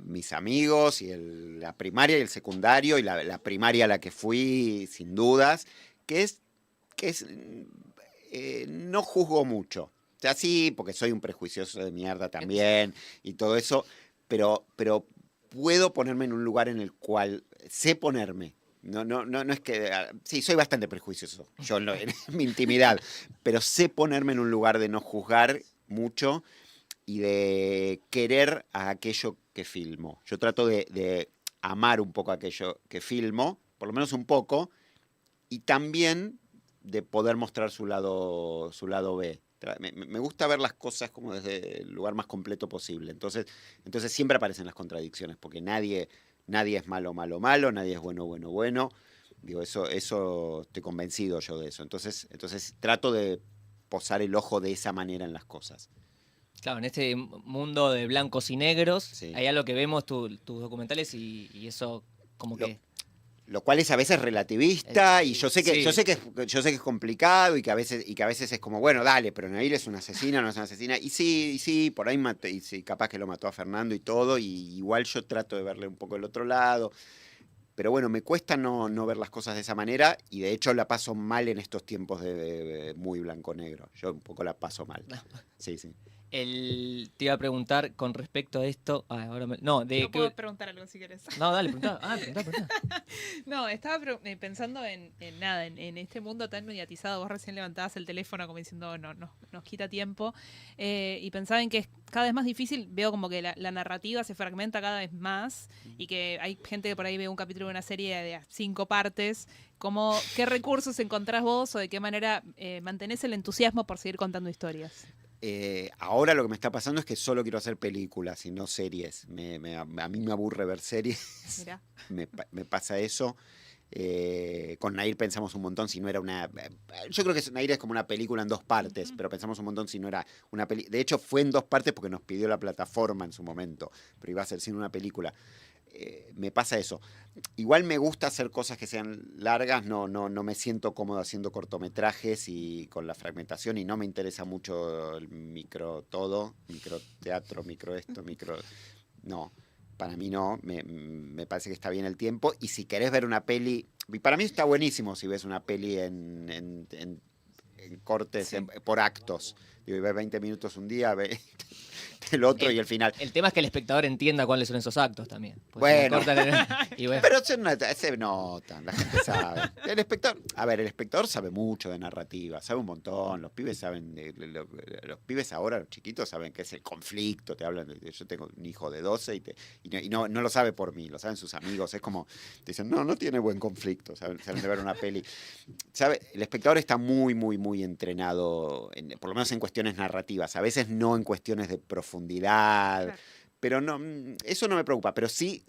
mis amigos, y la primaria y el secundario, y la primaria a la que fui, sin dudas, que es no juzgo mucho. O sea, sí, porque soy un prejuicioso de mierda también, y todo eso, pero puedo ponerme en un lugar en el cual sé ponerme. No es que... Sí, soy bastante prejuicioso, yo en mi intimidad, pero sé ponerme en un lugar de no juzgar mucho y de querer a aquello que filmo. Yo trato de amar un poco aquello que filmo, por lo menos un poco, y también de poder mostrar su lado B. Me gusta ver las cosas como desde el lugar más completo posible. Entonces siempre aparecen las contradicciones, porque nadie es malo, nadie es bueno. Digo, eso estoy convencido yo de eso. Entonces trato de posar el ojo de esa manera en las cosas. Claro, en este mundo de blancos y negros, Sí. hay algo que vemos tus documentales y eso como que... Lo cual es a veces relativista, y yo sé que Sí. yo sé que es complicado, y que a veces es como, bueno, dale, pero Nair es una asesina, no es una asesina. Y sí, por ahí y sí, capaz que lo mató a Fernando y todo, y igual yo trato de verle un poco el otro lado. Pero bueno, me cuesta no ver las cosas de esa manera, y de hecho la paso mal en estos tiempos de muy blanco-negro. Yo un poco la paso mal. Sí. Te iba a preguntar con respecto a esto... No, Yo puedo preguntar algo si querés. No, dale, preguntá. Preguntá. No, estaba pensando en este mundo tan mediatizado. Vos recién levantabas el teléfono como diciendo, no, nos quita tiempo. Y pensaba en que es cada vez más difícil. Veo como que la narrativa se fragmenta cada vez más y que hay gente que por ahí ve un capítulo de una serie de 5 partes. ¿Qué recursos encontrás vos o de qué manera mantenés el entusiasmo por seguir contando historias? Ahora lo que me está pasando es que solo quiero hacer películas y no series. A mí me aburre ver series. Mirá. Me pasa eso. Con Nair pensamos un montón si no era una... Yo creo que Nair es como una película en 2 partes, pero pensamos un montón si no era una película. De hecho, fue en 2 partes porque nos pidió la plataforma en su momento, pero iba a ser sin una película. Me pasa eso. Igual me gusta hacer cosas que sean largas, no me siento cómodo haciendo cortometrajes y con la fragmentación, y no me interesa mucho el microteatro, micro esto, no, para mí no, me parece que está bien el tiempo, y si querés ver una peli, y para mí está buenísimo si ves una peli en cortes, Sí. por actos. Digo, y ves 20 minutos un día, ves el otro y el final. El tema es que el espectador entienda cuáles son esos actos también. Porque Bueno. si la cortan y bueno. Pero se notan, la gente sabe. El espectador sabe mucho de narrativa, sabe un montón. Los pibes saben, los pibes ahora, los chiquitos, saben qué es el conflicto. Te hablan yo tengo un hijo de 12 y no lo sabe por mí, lo saben sus amigos. Es como, te dicen, no tiene buen conflicto, saben de ver una peli. El espectador está muy, muy, muy entrenado, por lo menos en cuestiones narrativas. A veces no en cuestiones de profundidad. Claro. Pero no, eso no me preocupa, pero sí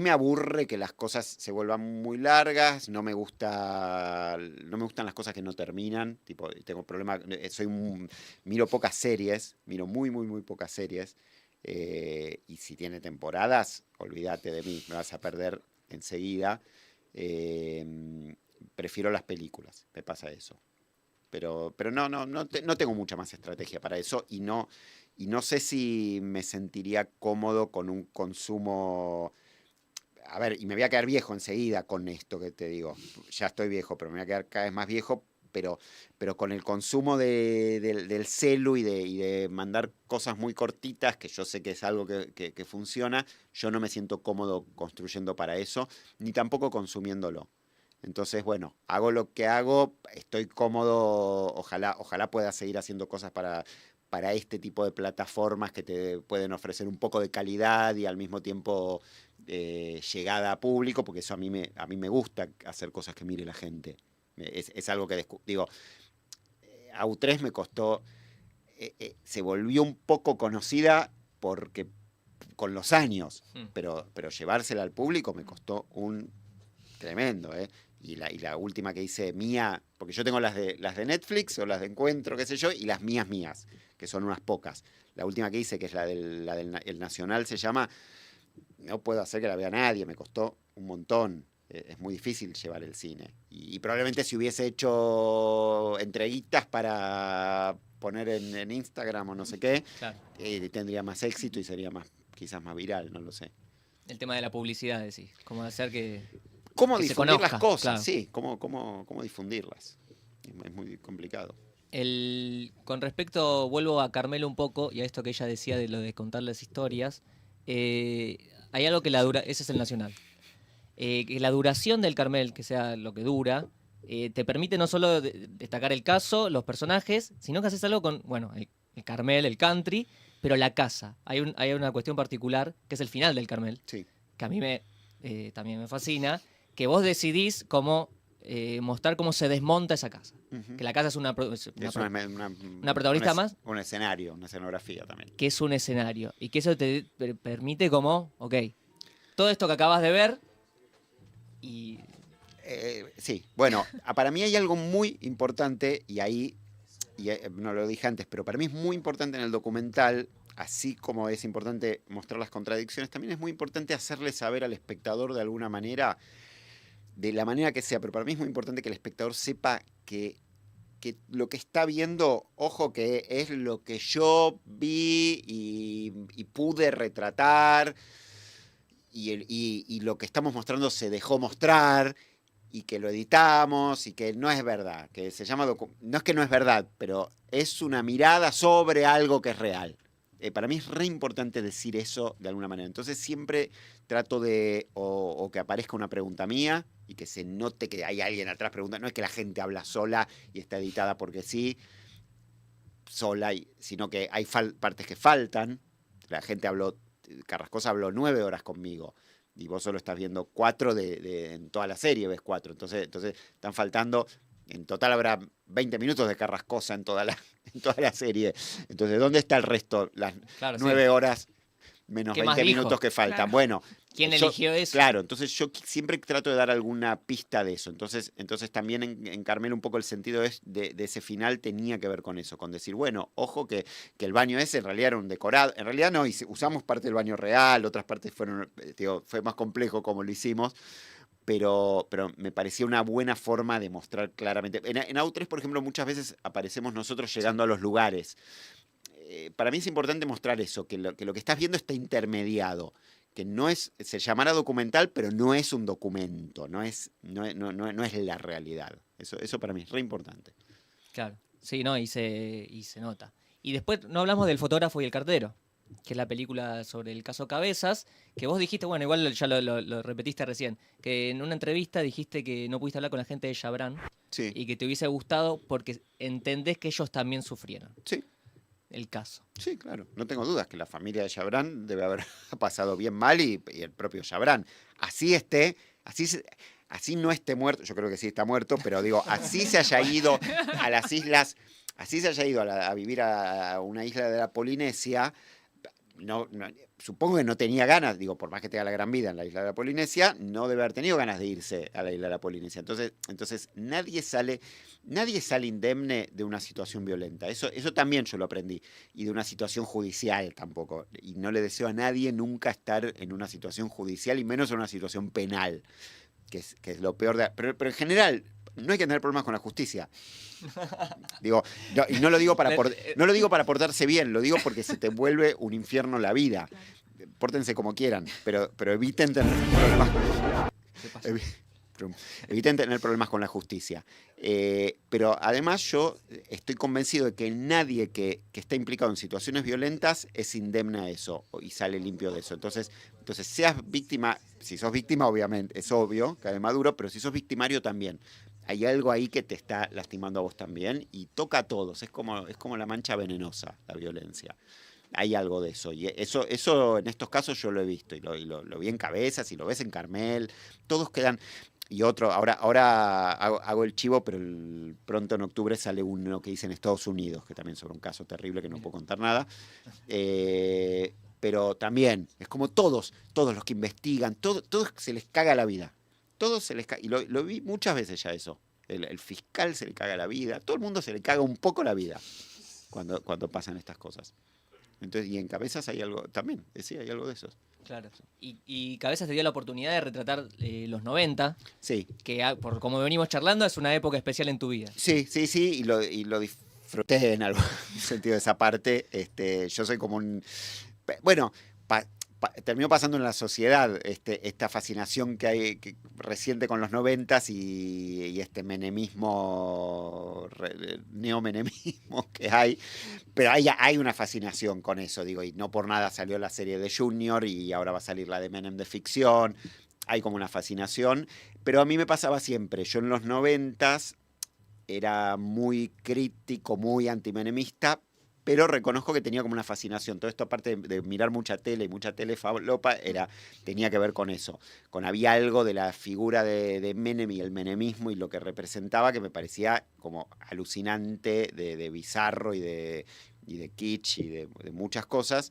me aburre que las cosas se vuelvan muy largas, no me gustan las cosas que no terminan, tipo, tengo problemas, miro pocas series, miro muy, muy, muy pocas series, y si tiene temporadas, olvídate de mí, me vas a perder enseguida. Prefiero las películas, me pasa eso. Pero no tengo mucha más estrategia para eso, y no sé si me sentiría cómodo con un consumo... A ver, y me voy a quedar viejo enseguida con esto que te digo. Ya estoy viejo, pero me voy a quedar cada vez más viejo, pero con el consumo del celu y de mandar cosas muy cortitas, que yo sé que es algo que funciona, yo no me siento cómodo construyendo para eso, ni tampoco consumiéndolo. Entonces, bueno, hago lo que hago, estoy cómodo, ojalá pueda seguir haciendo cosas para este tipo de plataformas que te pueden ofrecer un poco de calidad y al mismo tiempo llegada a público, porque eso a mí me gusta hacer cosas que mire la gente. Es algo que digo, AU3 me costó, se volvió un poco conocida porque con los años, pero llevársela al público me costó un tremendo, ¿eh? Y la última que hice mía, porque yo tengo las de Netflix o las de Encuentro, qué sé yo, y las mías, que son unas pocas. La última que hice, que es la del el Nacional, se llama, no puedo hacer que la vea nadie, me costó un montón. Es muy difícil llevar el cine. Y probablemente si hubiese hecho entreguitas para poner en Instagram o no sé qué, Claro. Tendría más éxito y sería quizás más viral, no lo sé. El tema de la publicidad, decís. Cómo hacer que... ¿Cómo que se difundir las conozca, cosas? claro. Sí, cómo difundirlas. Es muy complicado. Con respecto, vuelvo a Carmelo un poco y a esto que ella decía de lo de contar las historias. Hay algo que ese es el Nacional. Que la duración del Carmel, que sea lo que dura, te permite no solo destacar el caso, los personajes, sino que haces algo con, bueno, el Carmel, el country, pero la casa. Hay una cuestión particular, que es el final del Carmel, Sí. que a mí también me fascina, que vos decidís cómo mostrar cómo se desmonta esa casa. Ujú. Que la casa es una protagonista más, Un escenario, una escenografía también. que es un escenario. Y que eso te permite como, ok, todo esto que acabas de ver y... Sí, bueno, para mí hay algo muy importante y ahí, no lo dije antes, pero para mí es muy importante en el documental, así como es importante mostrar las contradicciones, también es muy importante hacerle saber al espectador de alguna manera, de la manera que sea, pero para mí es muy importante que el espectador sepa que lo que está viendo, ojo, que es lo que yo vi y pude retratar y lo que estamos mostrando se dejó mostrar y que lo editamos y que no es verdad, que se llama no es que no es verdad, pero es una mirada sobre algo que es real. Para mí es re importante decir eso de alguna manera. Entonces siempre trato de o que aparezca una pregunta mía y que se note que hay alguien atrás preguntando. No es que la gente habla sola y está editada porque sí, sola, sino que hay partes que faltan. La gente Carrascosa habló 9 horas conmigo y vos solo estás viendo 4 en toda la serie, ves 4. Entonces están faltando, en total habrá 20 minutos de Carrascosa en toda la serie. Entonces, ¿dónde está el resto? Las Claro, 9 sí. horas menos ¿Qué más 20 dijo? minutos que faltan. Claro. Bueno, ¿Quién yo- eligió eso? Claro, entonces yo siempre trato de dar alguna pista de eso. Entonces también en Carmel un poco el sentido de ese final tenía que ver con eso, con decir, bueno, ojo que el baño ese en realidad era un decorado. En realidad no, usamos parte del baño real, otras partes fue más complejo como lo hicimos. Pero me parecía una buena forma de mostrar claramente. En AU3, por ejemplo, muchas veces aparecemos nosotros llegando a los lugares. Para mí es importante mostrar eso, que lo que estás viendo está intermediado, que se llamará documental, pero no es un documento, no es la realidad. Eso para mí es re importante. Claro, sí, no, y se nota. Y después no hablamos del fotógrafo y el cartero, que es la película sobre el caso Cabezas, que vos dijiste, bueno, igual ya lo repetiste recién, que en una entrevista dijiste que no pudiste hablar con la gente de Chabran Sí, y que te hubiese gustado porque entendés que ellos también sufrieron sí. el caso. Sí, claro, no tengo dudas que la familia de Chabran debe haber pasado bien mal y el propio Chabran. Así no esté muerto, yo creo que sí está muerto, pero digo, así se haya ido a las islas, así se haya ido a vivir a una isla de la Polinesia, supongo que no tenía ganas, digo, por más que tenga la gran vida en la isla de la Polinesia, no debe haber tenido ganas de irse a la isla de la Polinesia. Entonces nadie sale indemne de una situación violenta. Eso también yo lo aprendí. Y de una situación judicial tampoco. Y no le deseo a nadie nunca estar en una situación judicial y menos en una situación penal, que es lo peor pero en general no hay que tener problemas con la justicia. Digo, y no lo digo para portarse bien, lo digo porque se te vuelve un infierno la vida. Pórtense como quieran, pero eviten tener problemas. ¿Qué pasa? eviten tener problemas con la justicia. Pero además yo estoy convencido de que nadie que está implicado en situaciones violentas es indemne a eso y sale limpio de eso. Entonces seas víctima, si sos víctima obviamente, es obvio, cae maduro, pero si sos victimario también. Hay algo ahí que te está lastimando a vos también y toca a todos. Es como la mancha venenosa, la violencia. Hay algo de eso. Y eso en estos casos yo lo he visto. Y lo vi en Cabezas, y lo ves en Carmel. Todos quedan. Y otro, ahora hago el chivo, pero pronto en octubre sale uno que dice en Estados Unidos, que también sobre un caso terrible que no puedo contar nada. Pero también, es como todos los que investigan, todos se les caga la vida. Todos se les caga. Y lo vi muchas veces ya eso. El fiscal se le caga la vida. Todo el mundo se le caga un poco la vida cuando pasan estas cosas. Entonces, y en Cabezas hay algo también, sí, hay algo de eso. Claro. Y Cabezas te dio la oportunidad de retratar los 90, Sí, que por como venimos charlando es una época especial en tu vida. sí, y lo disfruté en algún sentido de esa parte. Yo soy como un... Bueno, terminó pasando en la sociedad esta fascinación que hay reciente con los 90s y este menemismo, neomenemismo que hay. Pero hay una fascinación con eso, digo, y no por nada salió la serie de Junior y ahora va a salir la de Menem de ficción. Hay como una fascinación, pero a mí me pasaba siempre. Yo en los 90s era muy crítico, muy antimenemista, pero reconozco que tenía como una fascinación. Todo esto, aparte de mirar mucha tele falopa, tenía que ver con eso. Había algo de la figura de Menem y el menemismo y lo que representaba que me parecía como alucinante, de bizarro y de kitsch y de muchas cosas.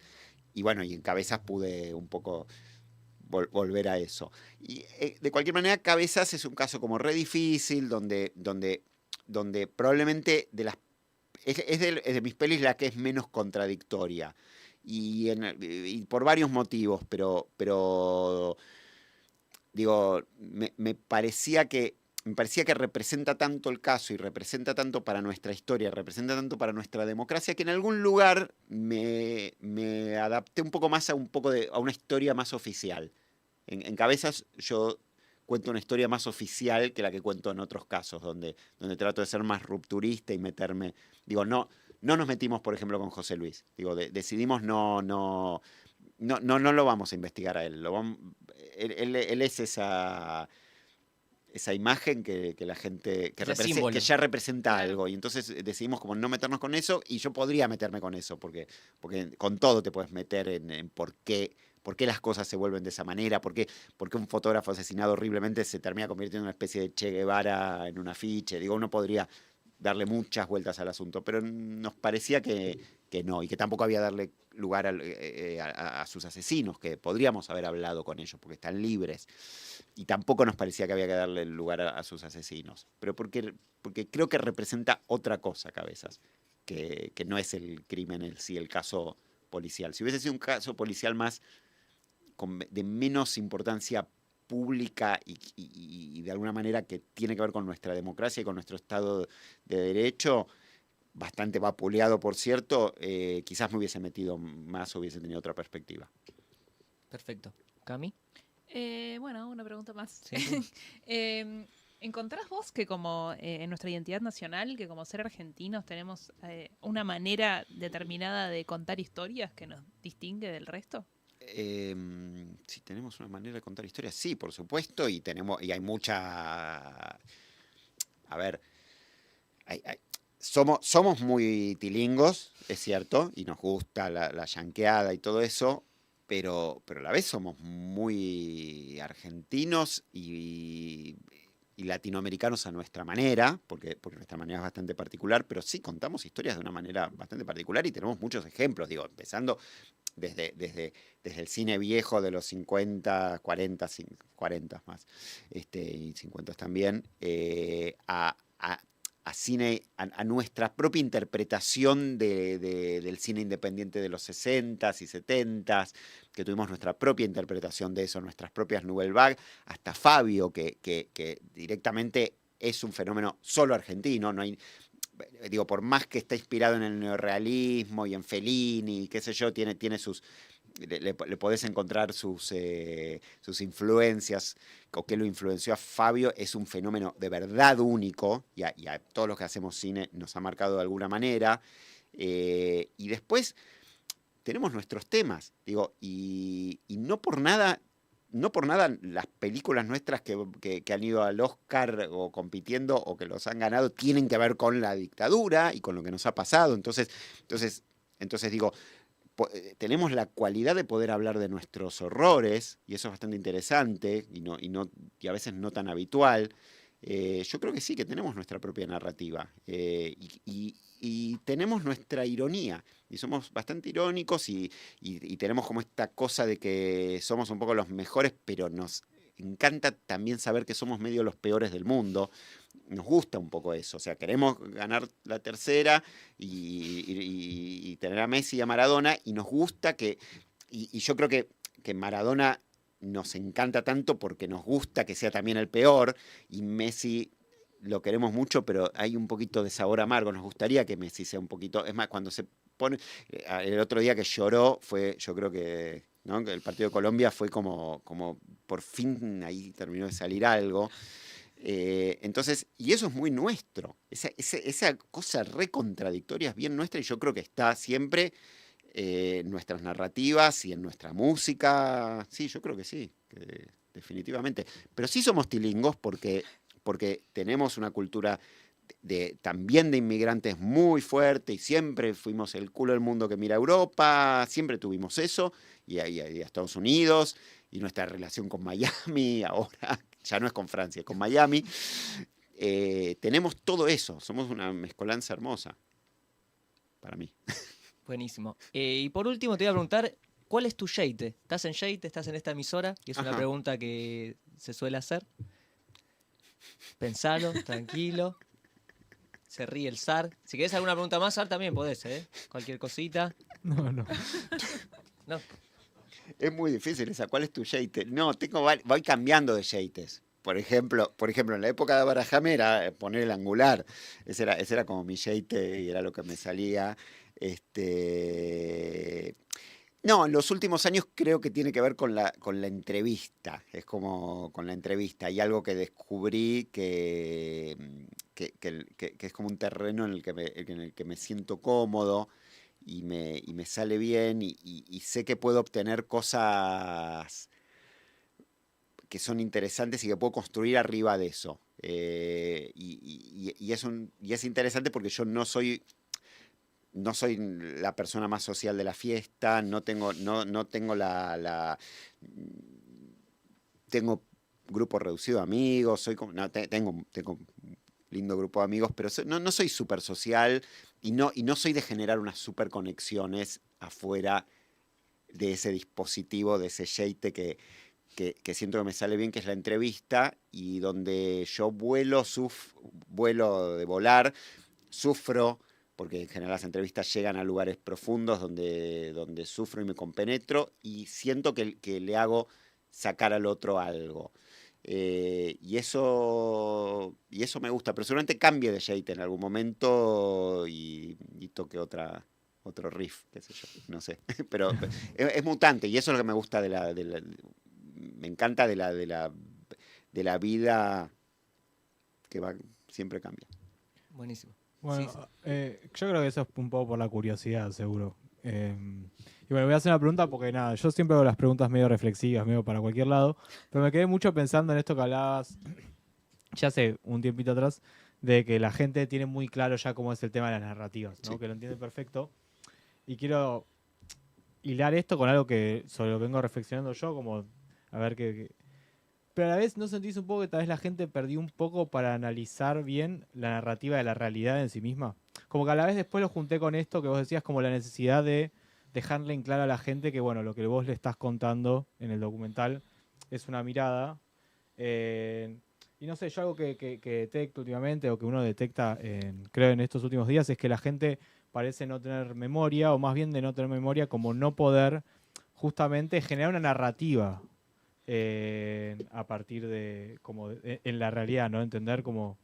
Y bueno, y en Cabezas pude un poco volver a eso. Y de cualquier manera, Cabezas es un caso como re difícil, donde probablemente es de mis pelis la que es menos contradictoria. Y por varios motivos, pero digo, me parecía que representa tanto el caso y representa tanto para nuestra historia, representa tanto para nuestra democracia, que en algún lugar me adapté un poco más a una historia más oficial. En Cabezas yo cuento una historia más oficial que la que cuento en otros casos, donde trato de ser más rupturista y meterme. Digo, no nos metimos, por ejemplo, con José Luis. Digo, decidimos no lo vamos a investigar a él. Él es esa imagen que la gente que ya representa algo. Y entonces decidimos como no meternos con eso, y yo podría meterme con eso, porque con todo te puedes meter en por qué las cosas se vuelven de esa manera, por qué un fotógrafo asesinado horriblemente se termina convirtiendo en una especie de Che Guevara en un afiche. Digo, uno podría darle muchas vueltas al asunto, pero nos parecía que no, y que tampoco había darle lugar a sus asesinos, que podríamos haber hablado con ellos porque están libres, y tampoco nos parecía que había que darle lugar a sus asesinos, pero porque creo que representa otra cosa, Cabezas, que no es el crimen en sí, el caso policial. Si hubiese sido un caso policial más de menos importancia pública y de alguna manera que tiene que ver con nuestra democracia y con nuestro Estado de Derecho, bastante vapuleado, por cierto, quizás me hubiese metido más o hubiese tenido otra perspectiva. Perfecto. ¿Cami? Bueno, una pregunta más. Sí. ¿Encontrás vos que como en nuestra identidad nacional, que como ser argentinos tenemos una manera determinada de contar historias que nos distingue del resto? Si tenemos una manera de contar historias, sí, por supuesto, y hay mucha... A ver, somos muy tilingos, es cierto, y nos gusta la yanqueada y todo eso, pero a la vez somos muy argentinos y latinoamericanos a nuestra manera, porque nuestra manera es bastante particular, pero sí contamos historias de una manera bastante particular y tenemos muchos ejemplos, digo, empezando desde el cine viejo de los 50, 40 más, y 50 también, a cine, a nuestra propia interpretación del cine independiente de los 60s y 70s, que tuvimos nuestra propia interpretación de eso, nuestras propias Nouvelle Vague, hasta Fabio, que directamente es un fenómeno solo argentino, no hay... Digo, por más que está inspirado en el neorrealismo y en Fellini, qué sé yo, tiene sus le podés encontrar sus influencias, o qué lo influenció a Fabio. Es un fenómeno de verdad único, y a todos los que hacemos cine nos ha marcado de alguna manera. Y después tenemos nuestros temas, digo, y no por nada las películas nuestras que han ido al Oscar o compitiendo o que los han ganado tienen que ver con la dictadura y con lo que nos ha pasado. Entonces digo, tenemos la cualidad de poder hablar de nuestros horrores, y eso es bastante interesante y a veces no tan habitual. Yo creo que sí, que tenemos nuestra propia narrativa, y tenemos nuestra ironía, y somos bastante irónicos, y tenemos como esta cosa de que somos un poco los mejores, pero nos encanta también saber que somos medio los peores del mundo. Nos gusta un poco eso, o sea, queremos ganar la tercera y tener a Messi y a Maradona, y nos gusta y yo creo que Maradona nos encanta tanto porque nos gusta que sea también el peor, y Messi lo queremos mucho, pero hay un poquito de sabor amargo. Nos gustaría que Messi sea un poquito... Es más, cuando se pone... El otro día que lloró fue, yo creo que, ¿no?, que el partido de Colombia fue como por fin ahí terminó de salir algo. Entonces, y eso es muy nuestro. Esa cosa re contradictoria es bien nuestra, y yo creo que está siempre en nuestras narrativas y en nuestra música. Sí, yo creo que sí, que definitivamente. Pero sí somos tilingos porque tenemos una cultura también de inmigrantes muy fuerte, y siempre fuimos el culo del mundo que mira a Europa, siempre tuvimos eso, y a Estados Unidos, y nuestra relación con Miami, ahora ya no es con Francia, es con Miami. Tenemos todo eso, somos una mezcolanza hermosa, para mí. Buenísimo. Y por último te voy a preguntar, ¿cuál es tu yeite? ¿Estás en yeite? ¿Estás en esta emisora? Y es una Ajá. pregunta que se suele hacer. Pensalo, tranquilo. Se ríe el Zar. Si querés alguna pregunta más, Zar, también podés, ¿eh? Cualquier cosita. No. No. Es muy difícil esa. ¿Cuál es tu yeite? No, voy cambiando de yeites. Por ejemplo, en la época de Barajame era poner el angular. Ese era como mi yeite, y era lo que me salía. No, en los últimos años creo que tiene que ver con la entrevista. Es como con la entrevista. Hay algo que descubrí que es como un terreno en el que me siento cómodo, y me sale bien, y sé que puedo obtener cosas que son interesantes y que puedo construir arriba de eso. Y es interesante porque yo no soy la persona más social de la fiesta, no tengo tengo grupo reducido de amigos, tengo un lindo grupo de amigos, pero no soy súper social, y no soy de generar unas súper conexiones afuera de ese dispositivo, de ese yeite que siento que me sale bien, que es la entrevista, y donde yo vuelo de volar, sufro, porque en general las entrevistas llegan a lugares profundos donde sufro y me compenetro, y siento que le hago sacar al otro algo. Y eso me gusta, pero seguramente cambie de yeite en algún momento, y toque otro riff, qué sé yo, no sé. Pero es mutante, y eso es lo que me gusta me encanta de la vida, que siempre cambia. Buenísimo. Bueno, Sí. yo creo que eso es un poco por la curiosidad, seguro. Y bueno, voy a hacer una pregunta porque nada, yo siempre hago las preguntas medio reflexivas, medio para cualquier lado, pero me quedé mucho pensando en esto que hablabas ya hace un tiempito atrás, de que la gente tiene muy claro ya cómo es el tema de las narrativas, ¿no? Sí. Que lo entiende perfecto. Y quiero hilar esto con algo sobre lo que vengo reflexionando yo, como a ver qué. Pero a la vez, ¿no sentís un poco que tal vez la gente perdió un poco para analizar bien la narrativa de la realidad en sí misma? Como que a la vez después lo junté con esto que vos decías, como la necesidad de dejarle en claro a la gente que, bueno, lo que vos le estás contando en el documental es una mirada. Y no sé, yo algo que detecto últimamente, o que uno detecta, creo, en estos últimos días, es que la gente parece no tener memoria, o más bien de no tener memoria, como no poder justamente generar una narrativa a partir de, en la realidad, ¿no? Entender como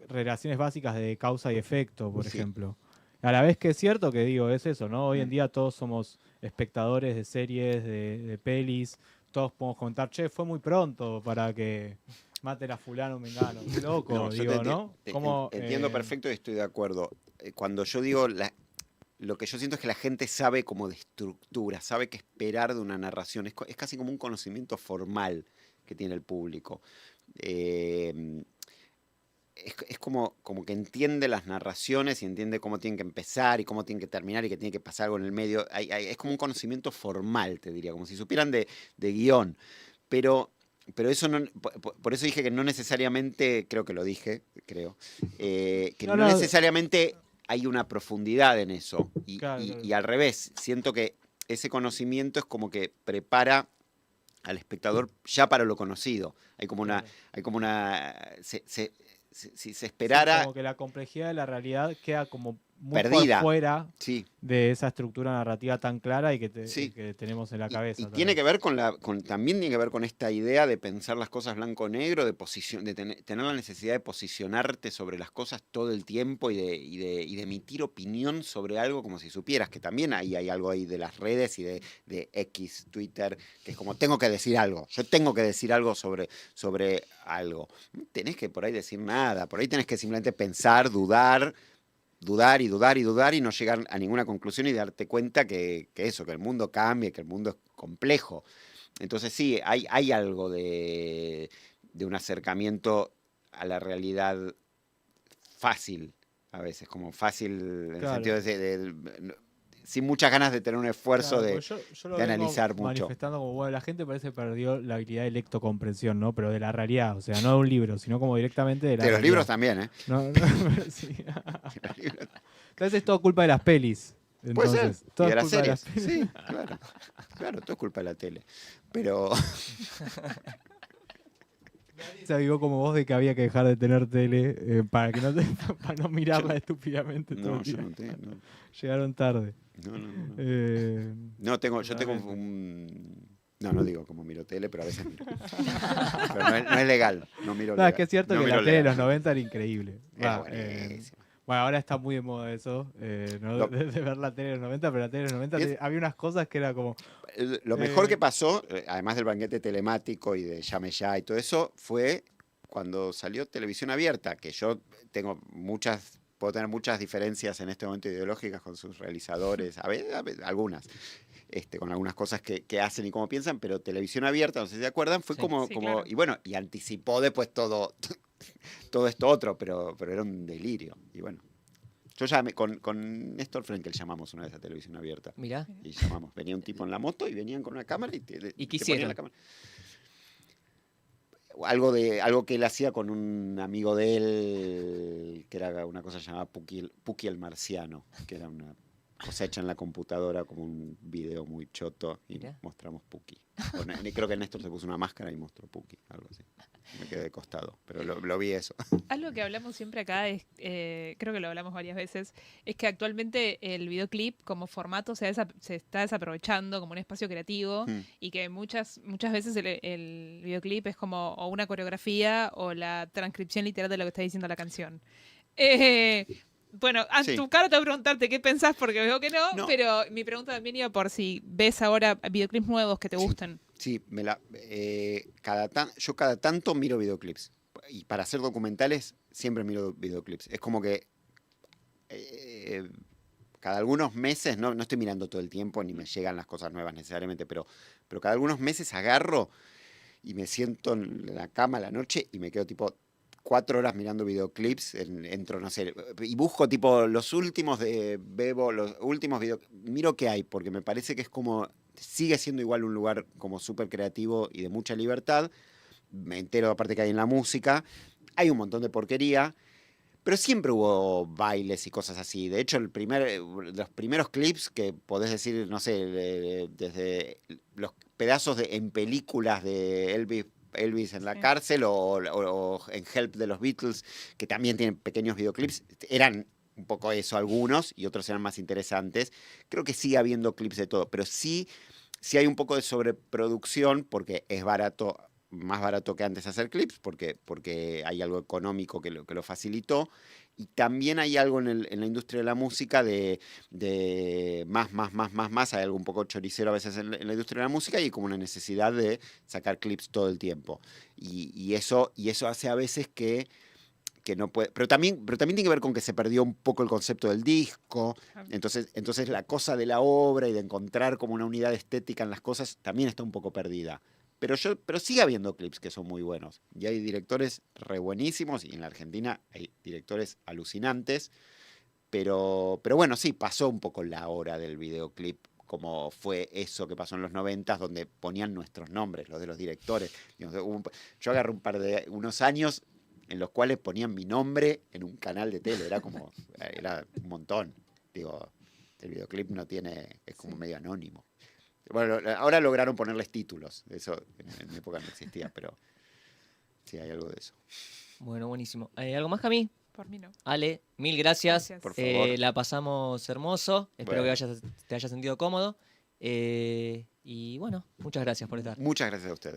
relaciones básicas de causa y efecto, por Sí. ejemplo. A la vez que es cierto que digo, es eso, ¿no? Hoy en día todos somos espectadores de series, de pelis, todos podemos contar, che, fue muy pronto para que maten a fulano, mengano. Qué loco, No, yo digo, ¿no? ¿Cómo, entiendo perfecto y estoy de acuerdo. Cuando yo digo, lo que yo siento es que la gente sabe como de estructura, sabe qué esperar de una narración. Es casi como un conocimiento formal que tiene el público. Es como que entiende las narraciones y entiende cómo tienen que empezar y cómo tienen que terminar y que tiene que pasar algo en el medio. Es como un conocimiento formal, te diría, como si supieran de guión. Pero eso no, por eso dije que no necesariamente, creo que lo dije, que no No. necesariamente hay una profundidad en eso. Claro. Y al revés, siento que ese conocimiento es como que prepara al espectador ya para lo conocido. Hay como una, si se esperara, Sí, como que la complejidad de la realidad queda como muy perdida. por fuera Sí. de esa estructura narrativa tan clara y que, Sí. que tenemos en la cabeza. Y también. tiene que ver también tiene que ver con esta idea de pensar las cosas blanco-negro, de tener la necesidad de posicionarte sobre las cosas todo el tiempo y de emitir opinión sobre algo como si supieras, que también hay algo ahí de las redes y de X, Twitter, que es como tengo que decir algo, yo tengo que decir algo sobre algo. No tenés que por ahí decir nada, por ahí tenés que simplemente pensar, dudar y no llegar a ninguna conclusión y darte cuenta que el mundo cambia, que el mundo es complejo. Entonces sí, hay algo de un acercamiento a la realidad fácil, a veces, como fácil en el Claro. sentido sin muchas ganas de tener un esfuerzo Claro, de... porque yo lo de vengo analizar mucho. manifestando como, bueno, la gente parece que perdió la habilidad de lectocomprensión, ¿no? Pero de la realidad, o sea, no de un libro, sino como directamente de la De los realidad. libros también, ¿eh? No, sí. Los libros- Entonces es todo culpa de las pelis. Puede ser. Entonces, Y todo de es las culpa de las series. pelis. Sí, claro. Claro, todo es culpa de la tele. Pero... Se avivó como vos de que había que dejar de tener tele para que no para no mirarla estúpidamente todo No, el yo día. no tengo... No, Llegaron tarde. no. Eh, No, yo tengo Totalmente. un... No digo como miro tele, pero a veces miro. Pero no es legal, no miro no, legal. es que es cierto no que miro la tele de legal. los 90 era increíble. Es Va, buenísimo. bueno, ahora está muy de moda eso, ¿no? Lo- de ver la tele de los 90, pero la tele de los 90 Es- había unas cosas que era como... Lo mejor Eh, que pasó, además del banquete telemático y de Llame Ya y todo eso, fue cuando salió televisión abierta, que yo puedo tener muchas diferencias en este momento ideológicas con sus realizadores, a veces, algunas, con algunas cosas que hacen y cómo piensan, pero televisión abierta, no sé si se acuerdan, fue Sí. como, Sí, claro. y bueno, y anticipó después todo esto otro, pero era un delirio. Y bueno, yo ya con Néstor Frenkel llamamos una vez a televisión abierta. Mirá. Y venía un tipo en la moto y venían con una cámara y ¿Y qué te ponían hicieron? la cámara. Algo que él hacía con un amigo de él, que era una cosa llamada Puki el Marciano, que era una cosecha en la computadora, como un video muy choto, y Mirá. mostramos Puki. Creo que Néstor se puso una máscara y mostró Puki, algo así. Me quedé de costado, pero lo vi eso. Algo que hablamos siempre acá es, creo que lo hablamos varias veces, es que actualmente el videoclip como formato se está desaprovechando como un espacio creativo Mm. y que muchas veces el videoclip es como o una coreografía o la transcripción literal de lo que está diciendo la canción. Bueno, a Sí. tu cara te voy a preguntarte qué pensás porque veo que no, No. pero mi pregunta también iba por si ves ahora videoclips nuevos que te Sí. gusten. Sí, yo cada tanto miro videoclips. Y para hacer documentales siempre miro videoclips. Es como que cada algunos meses, no estoy mirando todo el tiempo, ni me llegan las cosas nuevas necesariamente, pero cada algunos meses agarro y me siento en la cama a la noche y me quedo tipo 4 horas mirando videoclips, entro, no sé, y busco tipo los últimos de Bebo, los últimos miro qué hay, porque me parece que es como, sigue siendo igual un lugar como súper creativo y de mucha libertad. Me entero aparte que hay en la música, hay un montón de porquería, pero siempre hubo bailes y cosas así. De hecho, los primeros clips que podés decir, no sé, desde los pedazos en películas de Elvis en la Sí. cárcel o en Help de los Beatles, que también tienen pequeños videoclips, eran un poco eso algunos y otros eran más interesantes. Creo que sigue habiendo clips de todo, pero sí hay un poco de sobreproducción porque es barato más barato que antes hacer clips, porque hay algo económico que lo facilitó. Y también hay algo en la industria de la música de más. Hay algo un poco choricero a veces en la industria de la música y hay como una necesidad de sacar clips todo el tiempo. Y eso hace a veces que no puede. Pero también tiene que ver con que se perdió un poco el concepto del disco. Entonces la cosa de la obra y de encontrar como una unidad estética en las cosas también está un poco perdida. Pero sigue habiendo clips que son muy buenos. Y hay directores re buenísimos. Y en la Argentina hay directores alucinantes. Pero bueno, sí, pasó un poco la hora del videoclip. Como fue eso que pasó en los 90, donde ponían nuestros nombres, los de los directores. Yo agarré unos años en los cuales ponían mi nombre en un canal de tele. Era un montón. Digo, el videoclip es como medio anónimo. Bueno, ahora lograron ponerles títulos. Eso en mi época no existía, pero sí hay algo de eso. Bueno, buenísimo. ¿Algo más, Cami? Por mí no. Ale, mil gracias. Gracias. Por favor. La pasamos hermoso. Espero Bueno. que te hayas sentido cómodo. Y bueno, muchas gracias por estar. Muchas gracias a ustedes.